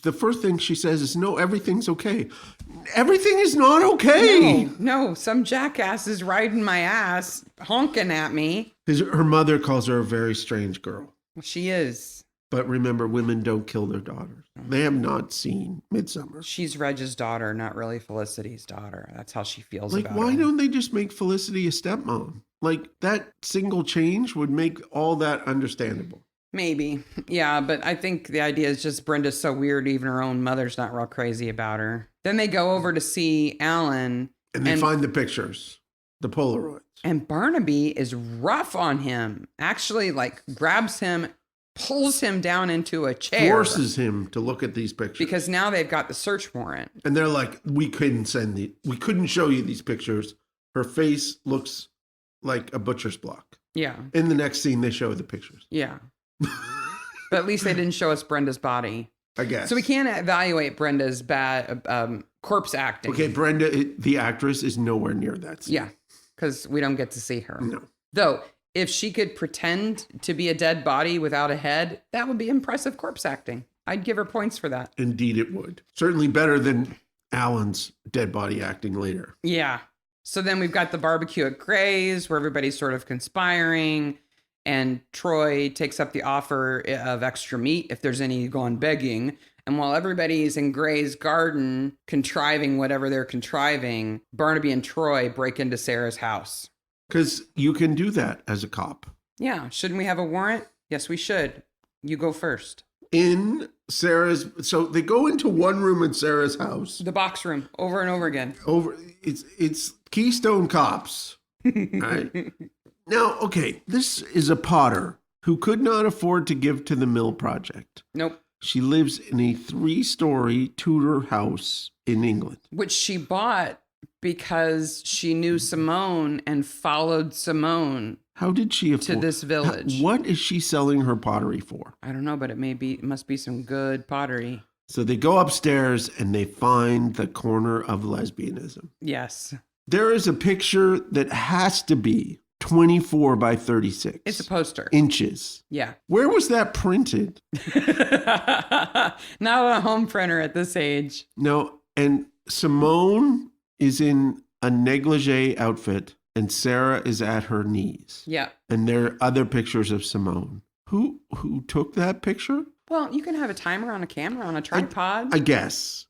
the first thing she says is, no, everything's okay. Everything is not okay. No, some jackass is riding my ass, honking at me. Her mother calls her a very strange girl. She is. But remember, women don't kill their daughters. They have not seen Midsomer. She's Reg's daughter, not really Felicity's daughter. That's how she feels about it. Why don't they just make Felicity a stepmom? That single change would make all that understandable. Maybe. Yeah, but I think the idea is just Brenda's so weird, even her own mother's not real crazy about her. Then they go over to see Alan. And they find the pictures, the Polaroids. And Barnaby is rough on him. Actually, grabs him, pulls him down into a chair. Forces him to look at these pictures. Because now they've got the search warrant. And they're like, we couldn't show you these pictures. Her face looks like a butcher's block. Yeah. In the next scene, they show the pictures. Yeah. But at least they didn't show us Brenda's body. I guess. So we can't evaluate Brenda's bad corpse acting. Okay, Brenda, the actress, is nowhere near that scene. Yeah, because we don't get to see her. No. Though, if she could pretend to be a dead body without a head, that would be impressive corpse acting. I'd give her points for that. Indeed it would. Certainly better than Alan's dead body acting later. Yeah. So then we've got the barbecue at Gray's where everybody's sort of conspiring. And Troy takes up the offer of extra meat if there's any going begging. And while everybody's in Gray's garden contriving whatever they're contriving, Barnaby and Troy break into Sarah's house. Because you can do that as a cop. Yeah. Shouldn't we have a warrant? Yes, we should. You go first. So they go into one room in Sarah's house. The box room, over and over again. It's Keystone Cops. Right? Now, okay, this is a potter who could not afford to give to the Mill Project. Nope. She lives in a 3-story Tudor house in England. Which she bought because she knew Simone and followed Simone. How did she afford to this village? What is she selling her pottery for? I don't know, but it must be some good pottery. So they go upstairs and they find the corner of lesbianism. Yes. There is a picture that has to be 24 by 36. It's a poster. Inches. Yeah. Where was that printed? Not on a home printer at this age. No, and Simone is in a negligee outfit and Sarah is at her knees. Yeah. And there are other pictures of Simone. Who took that picture? Well, you can have a timer on a camera on a tripod. I guess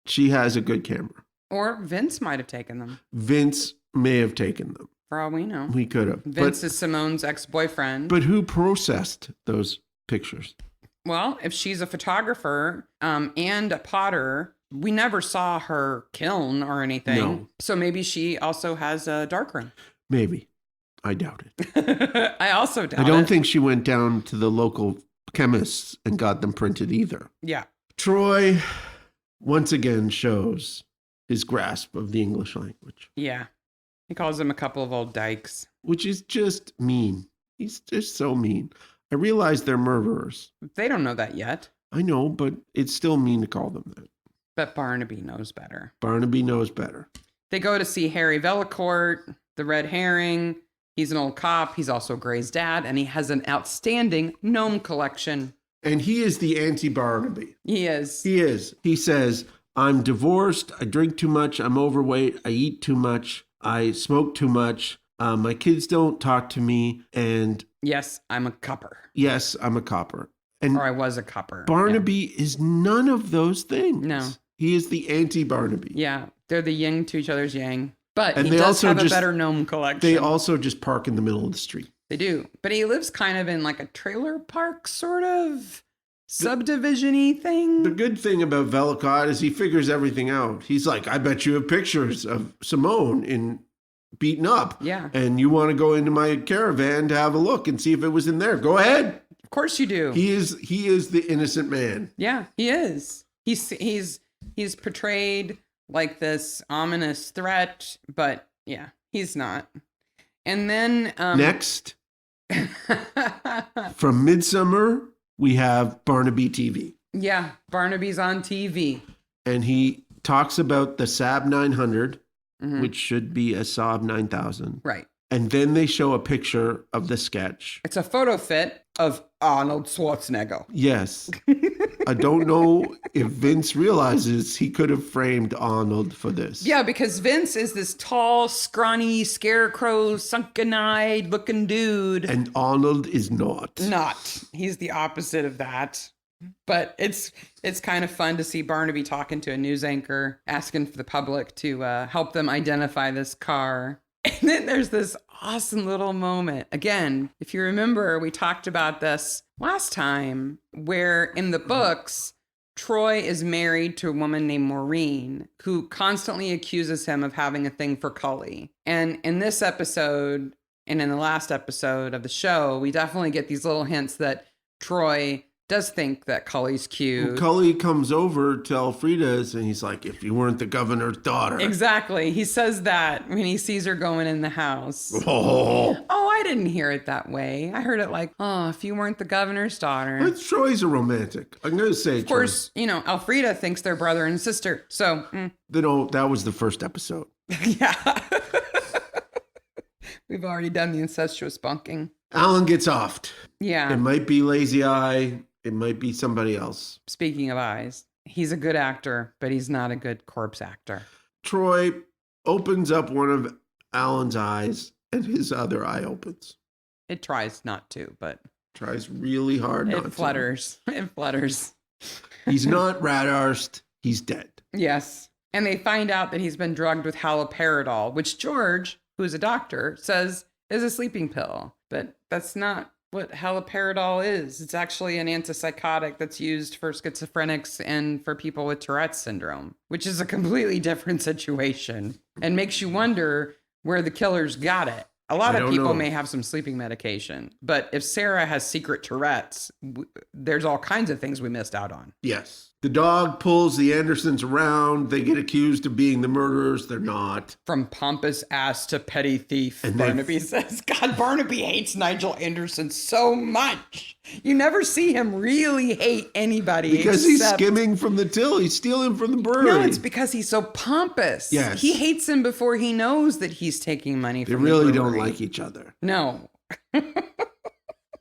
she has a good camera. Or Vince might have taken them. Vince may have taken them. For all we know. We could have. Vince is Simone's ex-boyfriend. But who processed those pictures? Well, if she's a photographer and a potter, we never saw her kiln or anything. No. So maybe she also has a darkroom. Maybe. I doubt it. I also doubt it. I don't think she went down to the local chemists and got them printed either. Yeah. Troy once again shows his grasp of the English language. Yeah. He calls them a couple of old dykes. Which is just mean. He's just so mean. I realize they're murderers. They don't know that yet. I know, but it's still mean to call them that. But Barnaby knows better. Barnaby knows better. They go to see Harry Vellicourt, the red herring. He's an old cop. He's also Gray's dad, and he has an outstanding gnome collection. And he is the anti-Barnaby. He is. He is. He says, I'm divorced. I drink too much. I'm overweight. I eat too much. I smoke too much. My kids don't talk to me. And yes, I'm a copper. Yes, I'm a copper. And or I was a copper. Barnaby is none of those things. No. He is the anti-Barnaby. Yeah, they're the yin to each other's yang. But and he they does also have a just, better gnome collection. They also just park in the middle of the street. They do. But he lives kind of in like a trailer park sort of subdivision-y thing. The good thing about Vellicott is he figures everything out. He's like, I bet you have pictures of Simone in beaten up. Yeah. And you want to go into my caravan to have a look and see if it was in there. Go ahead. Of course you do. He is the innocent man. Yeah, he is. He's portrayed like this ominous threat, but yeah, he's not. And then next from Midsomer, we have Barnaby TV. Yeah, Barnaby's on TV. And he talks about the Saab 900, which should be a Saab 9000. Right. And then they show a picture of the sketch. It's a photo fit of Arnold Schwarzenegger. Yes. I don't know if Vince realizes he could have framed Arnold for this. Yeah, because Vince is this tall, scrawny, scarecrow, sunken-eyed looking dude. And Arnold is not. Not. He's the opposite of that. But it's kind of fun to see Barnaby talking to a news anchor, asking for the public to help them identify this car. And then there's this awesome little moment. Again, if you remember, we talked about this last time, where in the books, Troy is married to a woman named Maureen, who constantly accuses him of having a thing for Cully. And in this episode, and in the last episode of the show, we definitely get these little hints that Troy does think that Cully's cute. Cully comes over to Elfrida's and he's like, if you weren't the governor's daughter. Exactly. He says that when he sees her going in the house. Oh, I didn't hear it that way. I heard it like, oh, if you weren't the governor's daughter. but Troy's a romantic. I'm going to say Of course, Elfrida thinks they're brother and sister. So, that was the first episode. yeah. We've already done the incestuous bunking. Alan gets offed. Yeah. It might be Lazy Eye. It might be somebody else. Speaking of eyes, he's a good actor, but he's not a good corpse actor. Troy opens up one of Alan's eyes and his other eye opens. It tries not to, but Tries really hard not it flutters. It flutters. to. He's not Rat-Arsed. He's dead. Yes. And they find out that he's been drugged with haloperidol, which George, who's a doctor, says is a sleeping pill. But that's not what haloperidol is. It's actually an antipsychotic that's used for schizophrenics and for people with Tourette's syndrome, which is a completely different situation and makes you wonder where the killers got it. A lot of people may have some sleeping medication, but if Sarah has secret Tourette's, there's all kinds of things we missed out on. Yes. The dog pulls the Andersons around. They get accused of being the murderers. They're not. From pompous ass to petty thief, And Barnaby says. God, Barnaby hates Nigel Anderson so much. You never see him really hate anybody. Because he's skimming from the till. He's stealing from the brewery. No, it's because he's so pompous. Yes. He hates him before he knows that he's taking money They from really the don't brewery. like each other. No.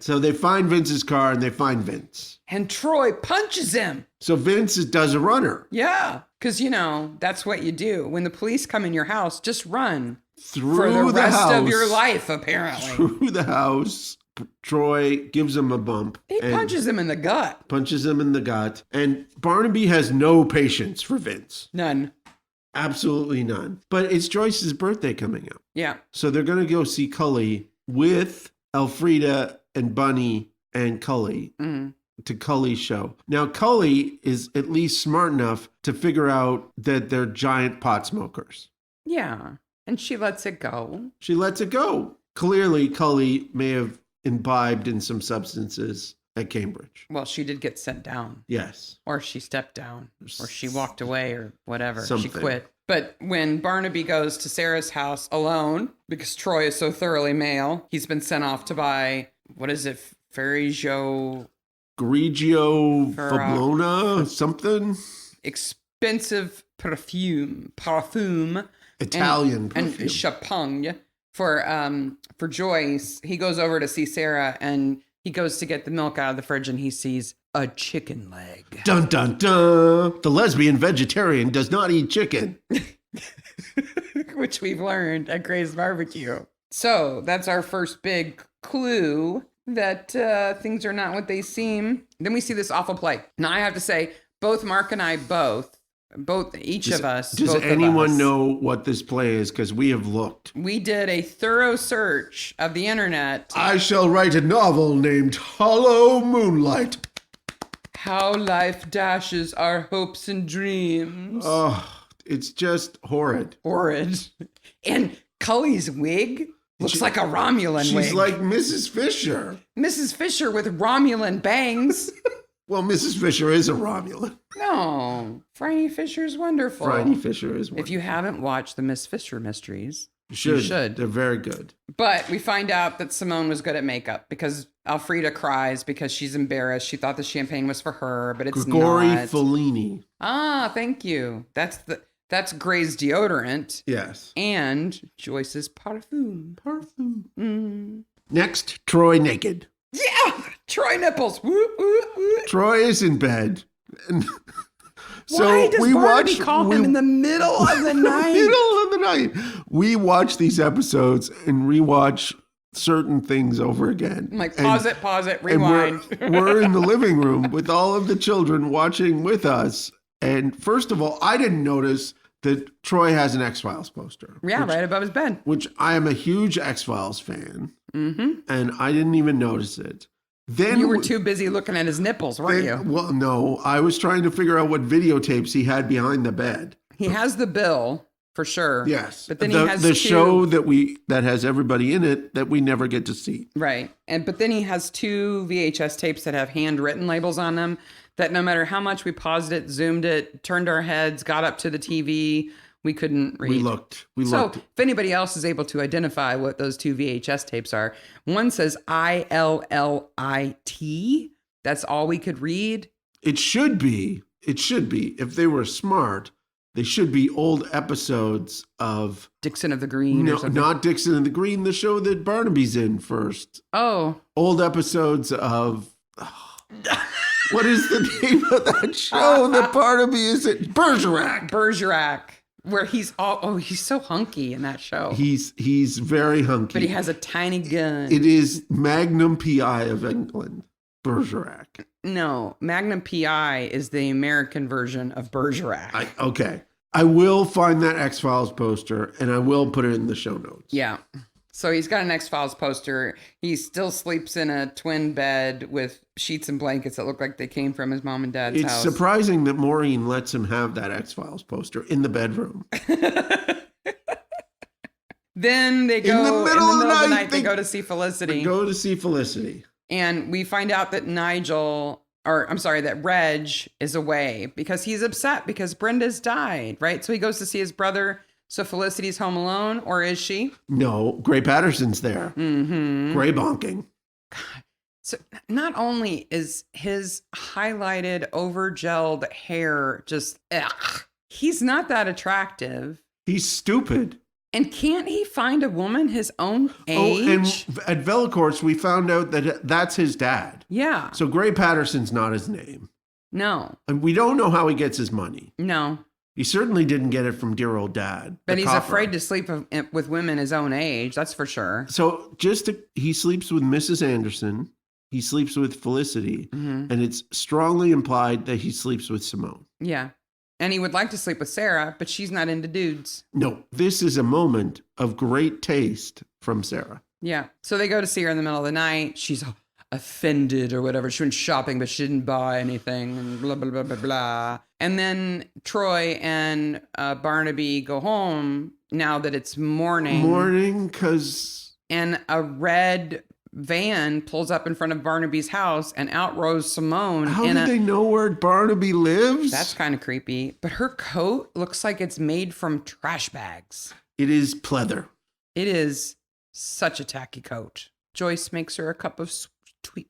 So they find Vince's car and they find Vince. And Troy punches him. So Vince does a runner. Yeah. Because, that's what you do. When the police come in your house, just run. Through For the rest house, of your life, apparently. Through the house. Troy gives him a bump. He and punches him in the gut. Punches him in the gut. And Barnaby has no patience for Vince. None. Absolutely none. But it's Joyce's birthday coming up. Yeah. So they're going to go see Cully with Elfrida and Bunny and Cully to Cully's show. Now, Cully is at least smart enough to figure out that they're giant pot smokers. Yeah. And she lets it go. She lets it go. Clearly, Cully may have imbibed in some substances at Cambridge. Well, she did get sent down. Yes. Or she stepped down. Or she walked away or whatever. Something. She quit. But when Barnaby goes to Sarah's house alone, because Troy is so thoroughly male, he's been sent off to buy, what is it, Grigio Fablona, something? Expensive perfume. Italian and perfume. champagne for Joyce. He goes over to see Sarah and he goes to get the milk out of the fridge and he sees a chicken leg. Dun, dun, dun. The lesbian vegetarian does not eat chicken. Which we've learned at Gray's Barbecue. So that's our first big clue that things are not what they seem. Then we see this awful play. Now I have to say, both Mark and I each of us. Does anyone know what this play is? Because we have looked. We did a thorough search of the internet. I shall write a novel named Hollow Moonlight. How life dashes our hopes and dreams. Oh, it's just horrid. Horrid. And Cully's wig looks like a Romulan wig. She's like Mrs. Fisher. Mrs. Fisher with Romulan bangs. Well, Mrs. Fisher is a Romulan. No, Franny Fisher's wonderful. Franny Fisher is wonderful. If you haven't watched the Miss Fisher mysteries, you should. They're very good. But we find out that Simone was good at makeup because Elfrida cries because she's embarrassed. She thought the champagne was for her, but it's Grigori not. Fellini. Ah, thank you. That's That's Gray's deodorant. Yes. And Joyce's parfum. Next, Troy naked. Yeah! Troy nipples. Woo, woo, woo. Troy is in bed. And Why does Barnaby call him in the middle of the night? Middle of the night. We watch these episodes and rewatch certain things over again. I'm like, pause it, rewind. And we're in the living room with all of the children watching with us. And first of all, I didn't notice that Troy has an X-Files poster. Yeah, right above his bed. Which I am a huge X-Files fan. Mm-hmm. And I didn't even notice it. Then you were too busy looking at his nipples, weren't you? Well, no. I was trying to figure out what videotapes he had behind the bed. He has the bill, for sure. Yes. But then he has the show that has everybody in it that we never get to see. Right. But then he has 2 VHS tapes that have handwritten labels on them that no matter how much we paused it, zoomed it, turned our heads, got up to the TV, we couldn't read. We looked. So if anybody else is able to identify what those 2 VHS tapes are, one says ILLIT. That's all we could read. It should be. If they were smart, they should be old episodes of Dixon of the Green. No, or something. not Dixon of the Green, the show that Barnaby's in first. Oh. Old episodes of... what is the name of that show that Barnaby is in? Bergerac. Where he's he's so hunky in that show. He's very hunky. But he has a tiny gun. It is Magnum PI of England. Bergerac. No, Magnum PI is the American version of Bergerac. Okay. I will find that X-Files poster and I will put it in the show notes. Yeah. So he's got an X-Files poster. He still sleeps in a twin bed with sheets and blankets that look like they came from his mom and dad's house. It's surprising that Maureen lets him have that X-Files poster in the bedroom. Then they go, in the middle of the night, they go to see Felicity. And we find out that that Reg is away because he's upset because Brenda's died, right? So he goes to see his brother. So Felicity's home alone, or is she? No, Gray Paterson's there. Mm-hmm. Gray bonking. God. So not only is his highlighted, over-gelled hair just, he's not that attractive. He's stupid. And can't he find a woman his own age? Oh, and at Velacourse, we found out that that's his dad. Yeah. So Gray Paterson's not his name. No. And we don't know how he gets his money. No. He certainly didn't get it from dear old dad. But he's afraid to sleep with women his own age, that's for sure. So he sleeps with Mrs. Anderson. He sleeps with Felicity. Mm-hmm. And it's strongly implied that he sleeps with Simone. Yeah. And he would like to sleep with Sarah, but she's not into dudes. No, this is a moment of great taste from Sarah. Yeah. So they go to see her in the middle of the night. She's offended or whatever. She went shopping, but she didn't buy anything and blah, blah, blah, blah, blah. And then Troy and Barnaby go home now that it's morning. Because... And a red van pulls up in front of Barnaby's house and out rows Simone. How do they know where Barnaby lives? That's kind of creepy. But her coat looks like it's made from trash bags. It is pleather. It is such a tacky coat. Joyce makes her a cup of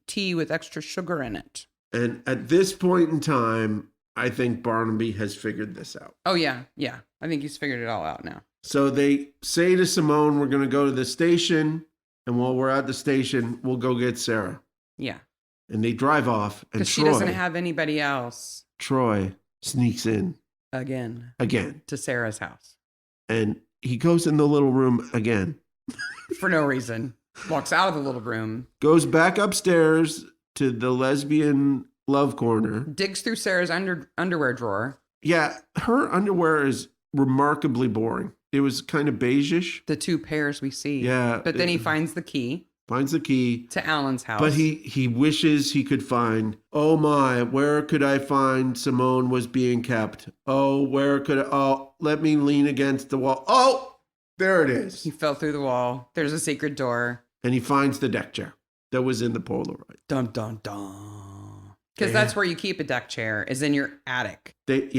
tea with extra sugar in it. And at this point in time, I think Barnaby has figured this out. Oh, yeah. Yeah. I think he's figured it all out now. So they say to Simone, we're going to go to the station. And while we're at the station, we'll go get Sarah. Yeah. And they drive off. And because she doesn't have anybody else. Troy sneaks in. Again. To Sarah's house. And he goes in the little room again. For no reason. Walks out of the little room. Goes back upstairs to the lesbian love corner. Digs through Sarah's underwear drawer. Yeah, her underwear is remarkably boring. It was kind of beige-ish. The 2 pairs we see. Yeah. But then he finds the key. To Alan's house. But he wishes he could find, oh my, where could I find Simone was being kept? Oh, let me lean against the wall. Oh, there it is. He fell through the wall. There's a secret door. And he finds the deck chair that was in the Polaroid. Dun, dun, dun. Because that's where you keep a deck chair, is in your attic. They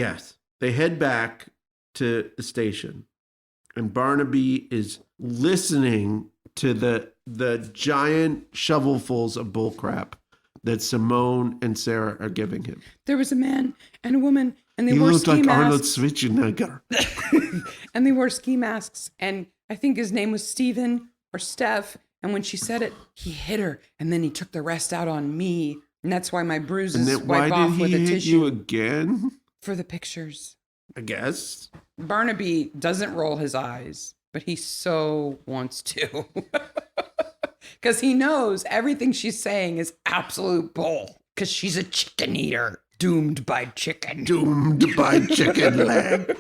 head back to the station. And Barnaby is listening to the giant shovelfuls of bullcrap that Simone and Sarah are giving him. There was a man and a woman And they He wore looked ski like Arnold masks. Schwarzenegger. And they wore ski masks. And I think his name was Steven or Steph. And when she said it, he hit her. And then he took the rest out on me. And that's why my And bruises then wipe why off did with he a hit tissue. you again? For the pictures. I guess. Barnaby doesn't roll his eyes, but he so wants to. Because he knows everything she's saying is absolute bull. Because she's a chicken eater. Doomed by chicken. Doomed by chicken leg.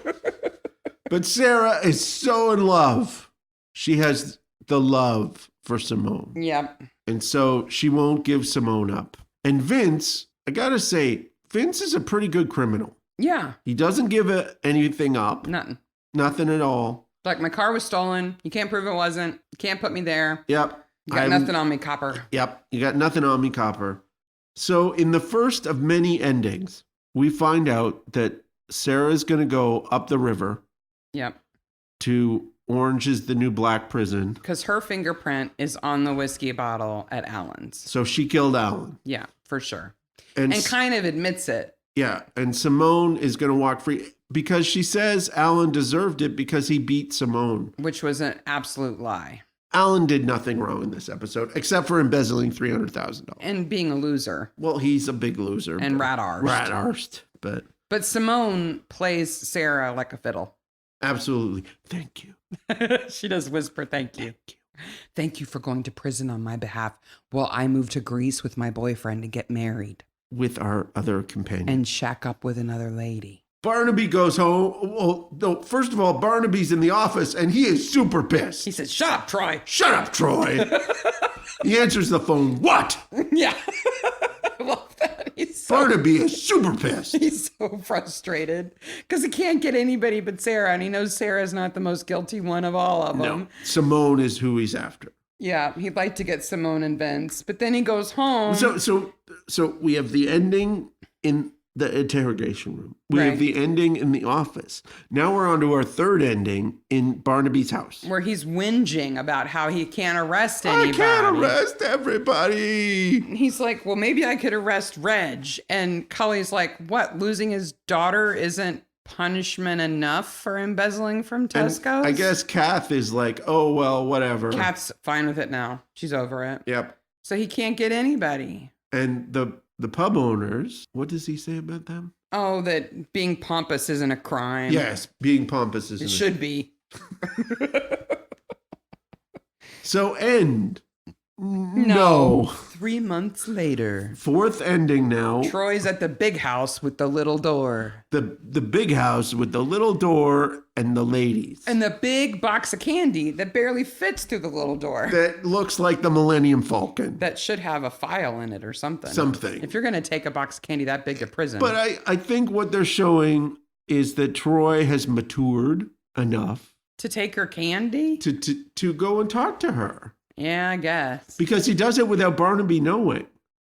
But Sarah is so in love. She has the love for Simone. Yep. And so she won't give Simone up. And Vince, I gotta say, Vince is a pretty good criminal. Yeah. He doesn't give anything up. Nothing. Nothing at all. Like, my car was stolen. You can't prove it wasn't. You can't put me there. Yep. You got nothing on me, copper. Yep. You got nothing on me, copper. So in the first of many endings, we find out that Sarah's going to go up the river. Yep. To Orange is the New Black prison. Because her fingerprint is on the whiskey bottle at Alan's. So she killed Alan. Yeah, for sure. And kind of admits it. Yeah. And Simone is going to walk free because she says Alan deserved it because he beat Simone. Which was an absolute lie. Alan did nothing wrong in this episode except for embezzling $300,000. And being a loser. Well, he's a big loser. And Rat-Arsed. Rat-Arsed. But Simone plays Sarah like a fiddle. Absolutely. Thank you. She does whisper, thank you. Thank you for going to prison on my behalf while I move to Greece with my boyfriend and get married. With our other companion. And shack up with another lady. Barnaby goes home. Well, no, first of all, Barnaby's in the office and he is super pissed. He says, shut up, Troy. Shut up, Troy. He answers the phone. What? Yeah. I love that. Barnaby is super pissed. He's so frustrated because he can't get anybody but Sarah. And he knows Sarah's not the most guilty one of all of them. No, Simone is who he's after. Yeah, he'd like to get Simone and Vince. But then he goes home. So we have the ending in the interrogation room. We have the ending in the office. Now we're on to our third ending in Barnaby's house. Where he's whinging about how he can't arrest anybody. I can't arrest everybody. He's like, well, maybe I could arrest Reg. And Cully's like, what? Losing his daughter isn't punishment enough for embezzling from Tesco's? And I guess Kath is like, oh, well, whatever. Kath's fine with it now. She's over it. Yep. So he can't get anybody. And the pub owners, what does he say about them? Oh, that being pompous isn't a crime. Yes, being pompous isn't. It should be. So end. No. 3 months later. Fourth ending now. Troy's at the big house with the little door. The big house with the little door and the ladies. And the big box of candy that barely fits through the little door. That looks like the Millennium Falcon. That should have a file in it or something. Something. If you're going to take a box of candy that big to prison. But I think what they're showing is that Troy has matured enough. To take her candy? To go and talk to her. Yeah, I guess. Because he does it without Barnaby knowing.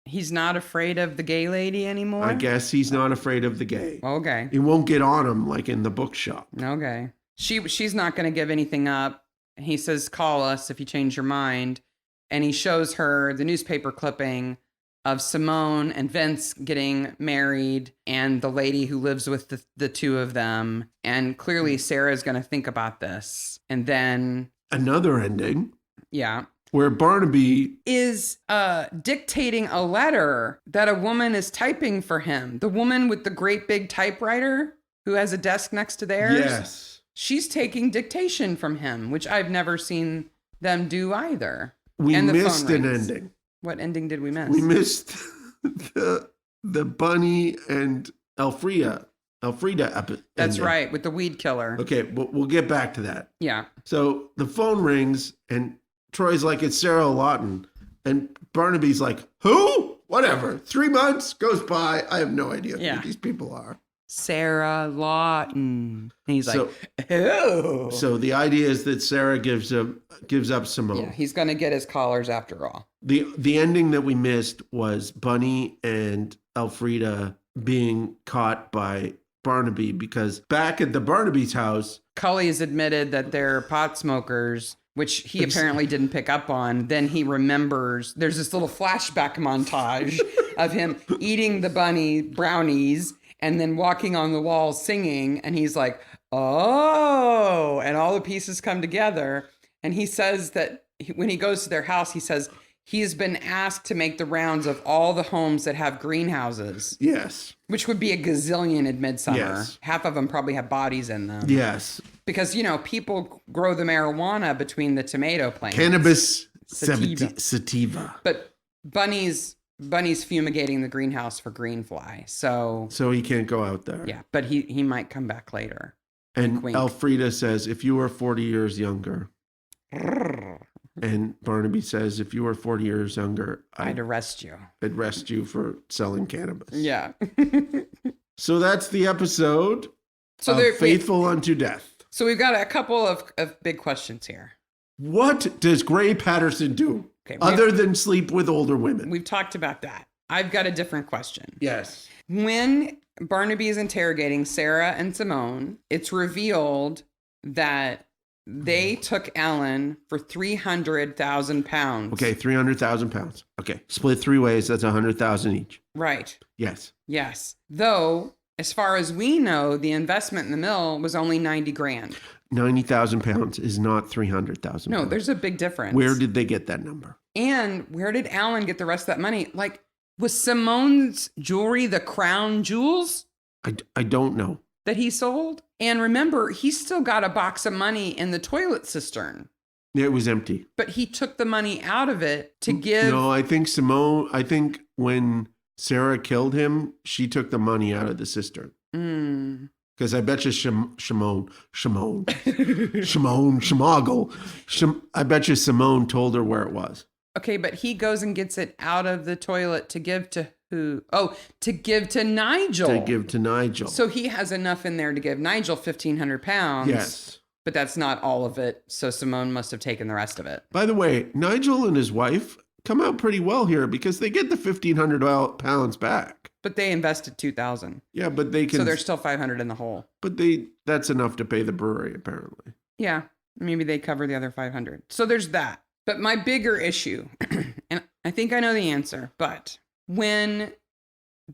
He's not afraid of the gay lady anymore? I guess he's not afraid of the gay. Okay. He won't get on him like in the bookshop. Okay. She's not going to give anything up. He says, call us if you change your mind. And he shows her the newspaper clipping of Simone and Vince getting married and the lady who lives with the two of them. And clearly Sarah's going to think about this. And then... Another ending. Yeah. Where Barnaby is dictating a letter that a woman is typing for him. The woman with the great big typewriter who has a desk next to theirs. Yes. She's taking dictation from him, which I've never seen them do either. We and missed an ending. What ending did we miss? We missed the Bunny and Elfrida episode. That's right, with the weed killer. Okay, we'll get back to that. Yeah. So the phone rings and Troy's like, it's Sarah Lawton. And Barnaby's like, who? Whatever. 3 months goes by. I have no idea who these people are. Sarah Lawton. And he's so, like, oh. So the idea is that Sarah gives up Simone. Yeah, he's going to get his collars after all. The ending that we missed was Bunny and Elfrida being caught by Barnaby because back at the Barnaby's house, Cully has admitted that they're pot smokers, which he apparently didn't pick up on. Then he remembers there's this little flashback montage of him eating the bunny brownies and then walking on the wall singing. And he's like, oh, and all the pieces come together. And he says that when he goes to their house, he says he's been asked to make the rounds of all the homes that have greenhouses. Yes. Which would be a gazillion in Midsomer. Yes. Half of them probably have bodies in them. Yes. Because, people grow the marijuana between the tomato plants. Cannabis Sativa. sativa. But Bunny's fumigating the greenhouse for greenfly. So he can't go out there. yeah, but he might come back later. And Wink. Elfrida says, if you were 40 years younger. And Barnaby says, if you were 40 years younger, I'd arrest you. I'd arrest you for selling cannabis. Yeah. So that's the episode So of Faithful Unto Death. So we've got a couple of big questions here. What does Gray Paterson do other than sleep with older women? We've talked about that. I've got a different question. Yes. When Barnaby is interrogating Sarah and Simone, it's revealed that they took Alan for 300,000 pounds. Okay, 300,000 pounds. Okay, split 3 ways. That's 100,000 each. Right. Yes. Yes. Though, as far as we know, the investment in the mill was only 90 grand. 90,000 pounds is not 300,000. No, pounds. there's a big difference. Where did they get that number? And where did Alan get the rest of that money? Like, was Simone's jewelry the crown jewels I don't know. that he sold? And remember, he still got a box of money in the toilet cistern. It was empty. But he took the money out of it to give... No, I think when Sarah killed him, she took the money out of the cistern. Because I bet you Shimon, I bet you Simone told her where it was. Okay, but he goes and gets it out of the toilet to give to who? Oh, to give to Nigel. To give to Nigel. So he has enough in there to give Nigel 1,500 pounds. Yes. But that's not all of it. So Simone must have taken the rest of it. By the way, Nigel and his wife come out pretty well here because they get the 1,500 pounds back. But they invested 2,000. Yeah, but they can. So there's still 500 in the hole. But that's enough to pay the brewery, apparently. Yeah, maybe they cover the other 500. So there's that. But my bigger issue, and I think I know the answer, but when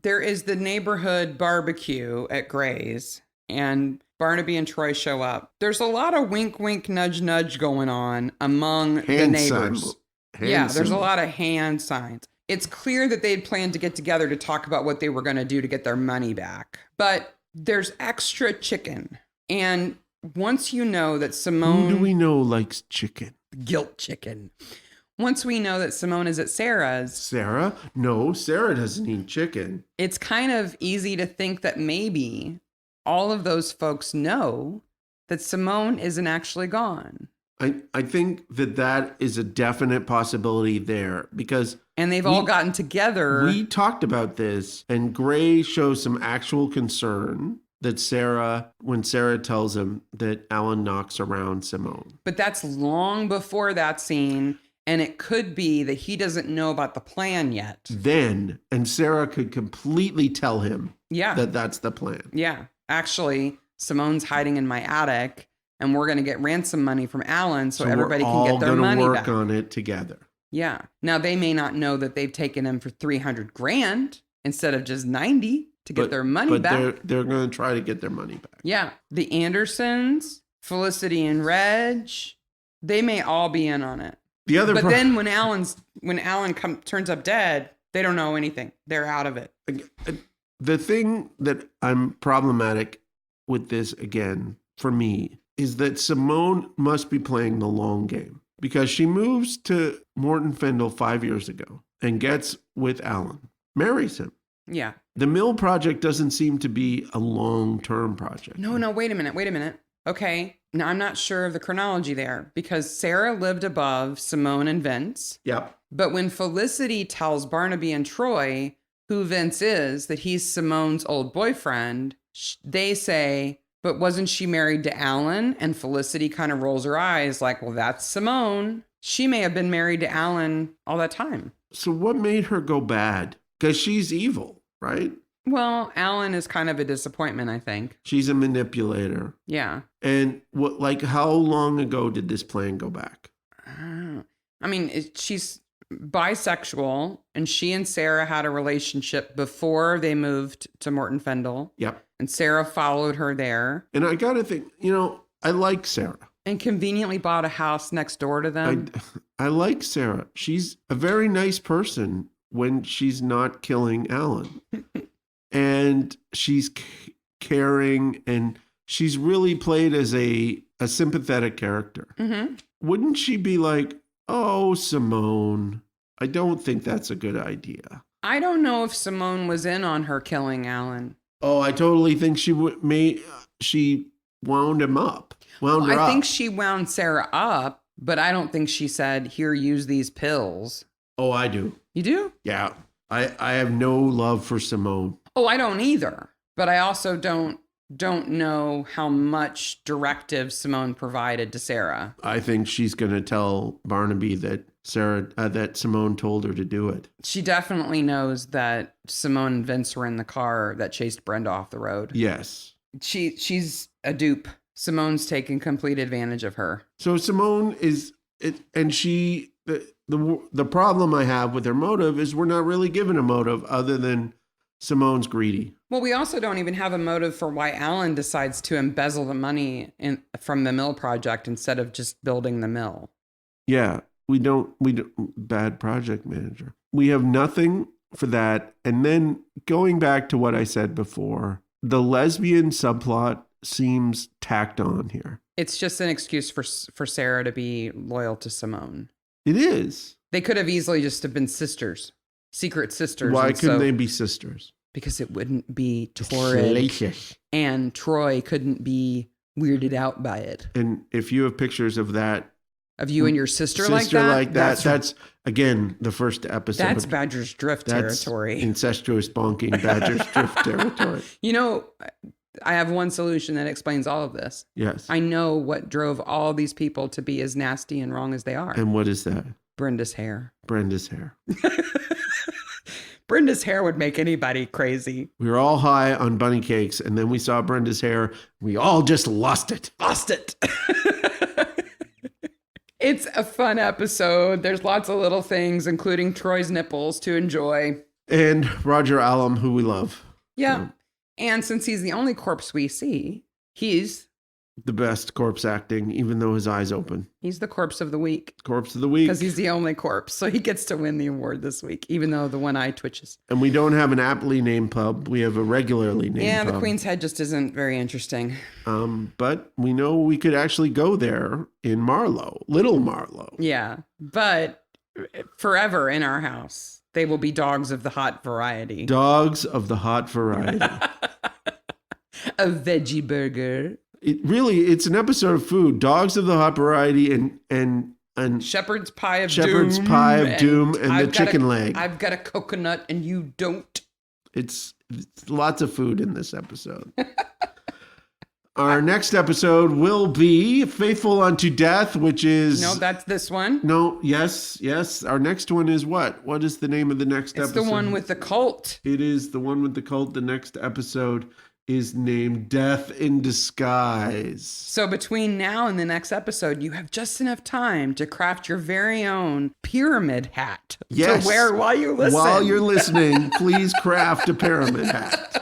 there is the neighborhood barbecue at Gray's and Barnaby and Troy show up, there's a lot of wink, wink, nudge, nudge going on among the neighbors. There's a lot of hand signs. It's clear that they had planned to get together to talk about what they were going to do to get their money back. But there's extra chicken. And once you know that Simone... Who do we know likes chicken? Guilt chicken. Once we know that Simone is at Sarah's... Sarah? No, Sarah doesn't eat chicken. It's kind of easy to think that maybe all of those folks know that Simone isn't actually gone. I think that is a definite possibility there because... And they've all gotten together. We talked about this, and Gray shows some actual concern that when Sarah tells him that Alan knocks around Simone. But that's long before that scene, and it could be that he doesn't know about the plan yet. And Sarah could completely tell him that that's the plan. Yeah. Actually, Simone's hiding in my attic, and we're going to get ransom money from Alan so everybody can get their money back. We're all going to work on it together. Yeah. Now, they may not know that they've taken him for 300 grand instead of just 90 to get their money back. But they're going to try to get their money back. Yeah. The Andersons, Felicity and Reg, they may all be in on it. But then when Alan turns up dead, they don't know anything. They're out of it. The thing that I'm problematic with this, again, for me, is that Simone must be playing the long game. Because she moves to Morton Fendle 5 years ago and gets with Alan, marries him. Yeah. The mill project doesn't seem to be a long-term project. No, wait a minute. Okay. Now, I'm not sure of the chronology there because Sarah lived above Simone and Vince. Yep. But when Felicity tells Barnaby and Troy who Vince is, that he's Simone's old boyfriend, they say... But wasn't she married to Alan? And Felicity kind of rolls her eyes like, well, that's Simone. She may have been married to Alan all that time. So what made her go bad? Because she's evil, right? Well, Alan is kind of a disappointment, I think. She's a manipulator. Yeah. And how long ago did this plan go back? I mean, she's bisexual, and she and Sarah had a relationship before they moved to Morton Fendle. Yep. And Sarah followed her there And I got to think, I like Sarah. and conveniently bought a house next door to them. I like Sarah. She's a very nice person when she's not killing Alan. And she's caring, and she's really played as a sympathetic character. Mm-hmm. Wouldn't she be like, oh, Simone, I don't think that's a good idea. I don't know if Simone was in on her killing Alan. Oh, I totally think she wound him up. I think she wound Sarah up, but I don't think she said, here, use these pills. Oh, I do. You do? Yeah. I have no love for Simone. Oh, I don't either. But I also don't know how much directive Simone provided to Sarah. I think she's going to tell Barnaby that that Simone told her to do it. She definitely knows that Simone and Vince were in the car that chased Brenda off the road. Yes. She's a dupe. Simone's taking complete advantage of her. So Simone is it, and she the problem I have with her motive is we're not really given a motive other than Simone's greedy. Well, we also don't even have a motive for why Alan decides to embezzle the money from the mill project instead of just building the mill. Yeah, we don't bad project manager. We have nothing for that. And then going back to what I said before, the lesbian subplot seems tacked on here. It's just an excuse for Sarah to be loyal to Simone. It is. They could have easily just have been sisters, secret sisters. Why couldn't they be sisters? Because it wouldn't be torrid, and Troy couldn't be weirded out by it. And if you have pictures of that, of you and your sister like that, that's again the first episode. That's Badger's Drift territory. Incestuous bonking Badger's Drift territory. I have one solution that explains all of this. Yes. I know what drove all these people to be as nasty and wrong as they are. And what is that? Brenda's hair. Brenda's hair. Brenda's hair would make anybody crazy. We were all high on bunny cakes, and then we saw Brenda's hair. We all just lost it. Lost it. It's a fun episode. There's lots of little things, including Troy's nipples, to enjoy. And Roger Allam, who we love. Yeah. And since he's the only corpse we see, he's the best corpse acting, even though his eyes open. He's the corpse of the week. Corpse of the week. Because he's the only corpse. So he gets to win the award this week, even though the one eye twitches. And we don't have an aptly named pub. We have a regularly named pub. Yeah, the Queen's Head just isn't very interesting. But we know we could actually go there in Marlowe, Little Marlowe. Yeah, but forever in our house, they will be dogs of the hot variety. Dogs of the hot variety. A veggie burger. It's an episode of food. Dogs of the hot variety and Shepherd's Pie of Shepherd's Doom. Pie of Doom and the chicken leg. I've got a coconut and you don't. It's lots of food in this episode. Our next episode will be Faithful Unto Death, which is... No, that's this one. No, yes. Our next one is what? What is the name of the next episode? It's the one with the cult. It is the one with the cult. The next episode is named Death in Disguise. So between now and the next episode, you have just enough time to craft your very own pyramid hat to wear while you listen. While you're listening, please craft a pyramid hat.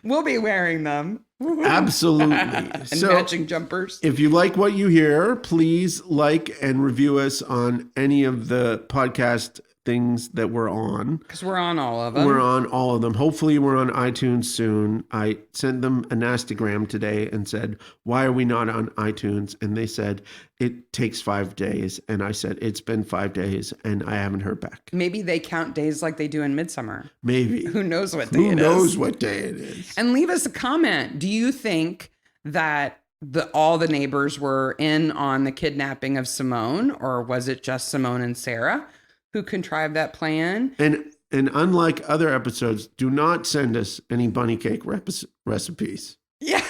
We'll be wearing them. Absolutely. And matching jumpers. If you like what you hear, please like and review us on any of the podcast things that we're on. Because we're on all of them. We're on all of them. Hopefully we're on iTunes soon. I sent them a nastygram today and said, why are we not on iTunes? And they said, it takes 5 days. And I said, it's been 5 days and I haven't heard back. Maybe they count days like they do in Midsomer. Maybe. Who knows what day it is? Who knows what day it is? And leave us a comment. Do you think that all the neighbors were in on the kidnapping of Simone, or was it just Simone and Sarah who contrived that plan? And unlike other episodes, do not send us any bunny cake recipes. Yeah.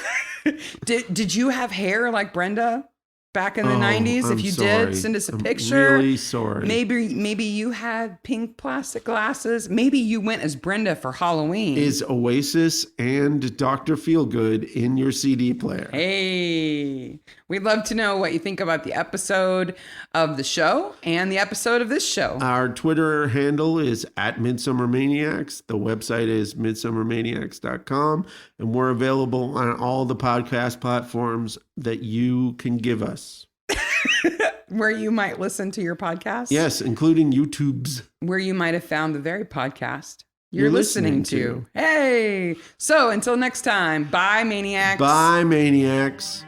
Did you have hair like Brenda? back in the Oh, 90s? I'm If you sorry. did, send us a I'm picture. really sorry. Maybe you had pink plastic glasses. Maybe you went as Brenda for Halloween. Is Oasis and Dr. Feelgood in your CD player? Hey, we'd love to know what you think about the episode of the show and the episode of this show. Our Twitter handle is at Midsomer Maniacs. The website is midsummermaniacs.com. And we're available on all the podcast platforms that you can give us. Where you might listen to your podcast. Yes, including YouTube's. Where you might have found the very podcast you're listening listening to. Hey, so until next time, bye, Maniacs. Bye, Maniacs.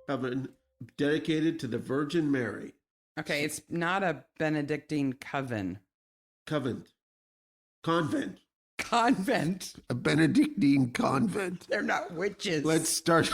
Coven dedicated to the Virgin Mary. Okay, it's not a Benedictine coven. Convent. Convent. A Benedictine convent. They're not witches. Let's start.